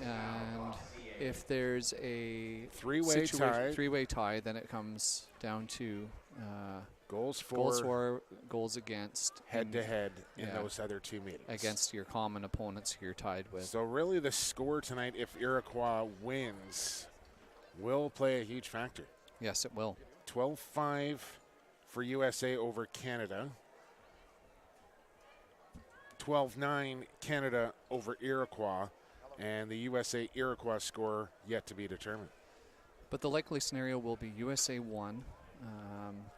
And if there's a three-way tie, then it comes down to goals for, goals against, head-to-head in those other 2 meetings. Against your common opponents who you're tied with. So really the score tonight, if Iroquois wins, will play a huge factor. Yes, it will. 12-5 for USA over Canada. 12-9 Canada over Iroquois. And the USA-Iroquois score yet to be determined. But the likely scenario will be USA 1,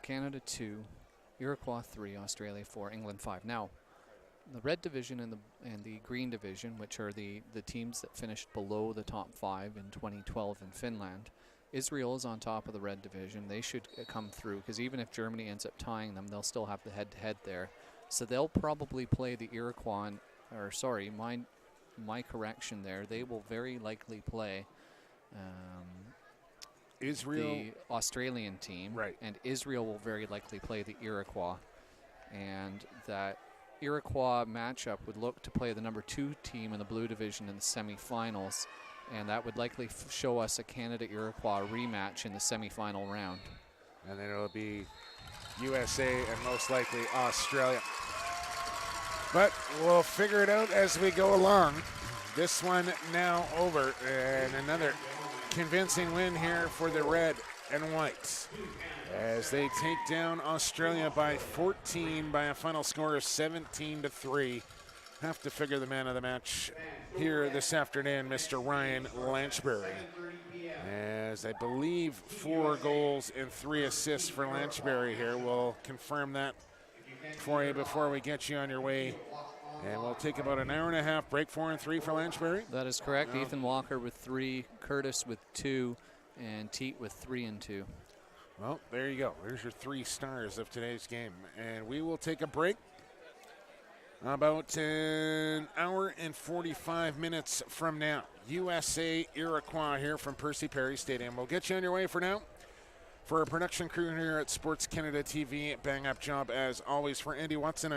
Canada 2, Iroquois 3, Australia 4, England 5. Now, the red division and the green division, which are the teams that finished below the top 5 in 2012 in Finland, Israel is on top of the red division. They should come through because even if Germany ends up tying them, they'll still have the head-to-head there. So they'll probably play the Iroquois, my correction there. They will very likely play Israel, the Australian team. Right. And Israel will very likely play the Iroquois. And that Iroquois matchup would look to play the number 2 team in the blue division in the semifinals. And that would likely show us a Canada-Iroquois rematch in the semifinal round. And then it'll be USA and most likely Australia. But we'll figure it out as we go along. This one now over, and another convincing win here for the red and white as they take down Australia by 14 by a final score of 17-3. Have to figure the man of the match here this afternoon, Mr. Ryan Lanchbury, as I believe 4 goals and 3 assists for Lanchbury here. We'll confirm that for you before we get you on your way. And we'll take about an hour and a half break. 4 and 3 for Lanchbury. That is correct. Ethan Walker with 3, Curtis with 2, and Teat with 3 and 2. Well, there you go. There's your 3 stars of today's game. And we will take a break. About an hour and 45 minutes from now. USA Iroquois here from Percy Perry Stadium. We'll get you on your way for now. For our production crew here at Sports Canada TV, bang up job as always for Andy Watson.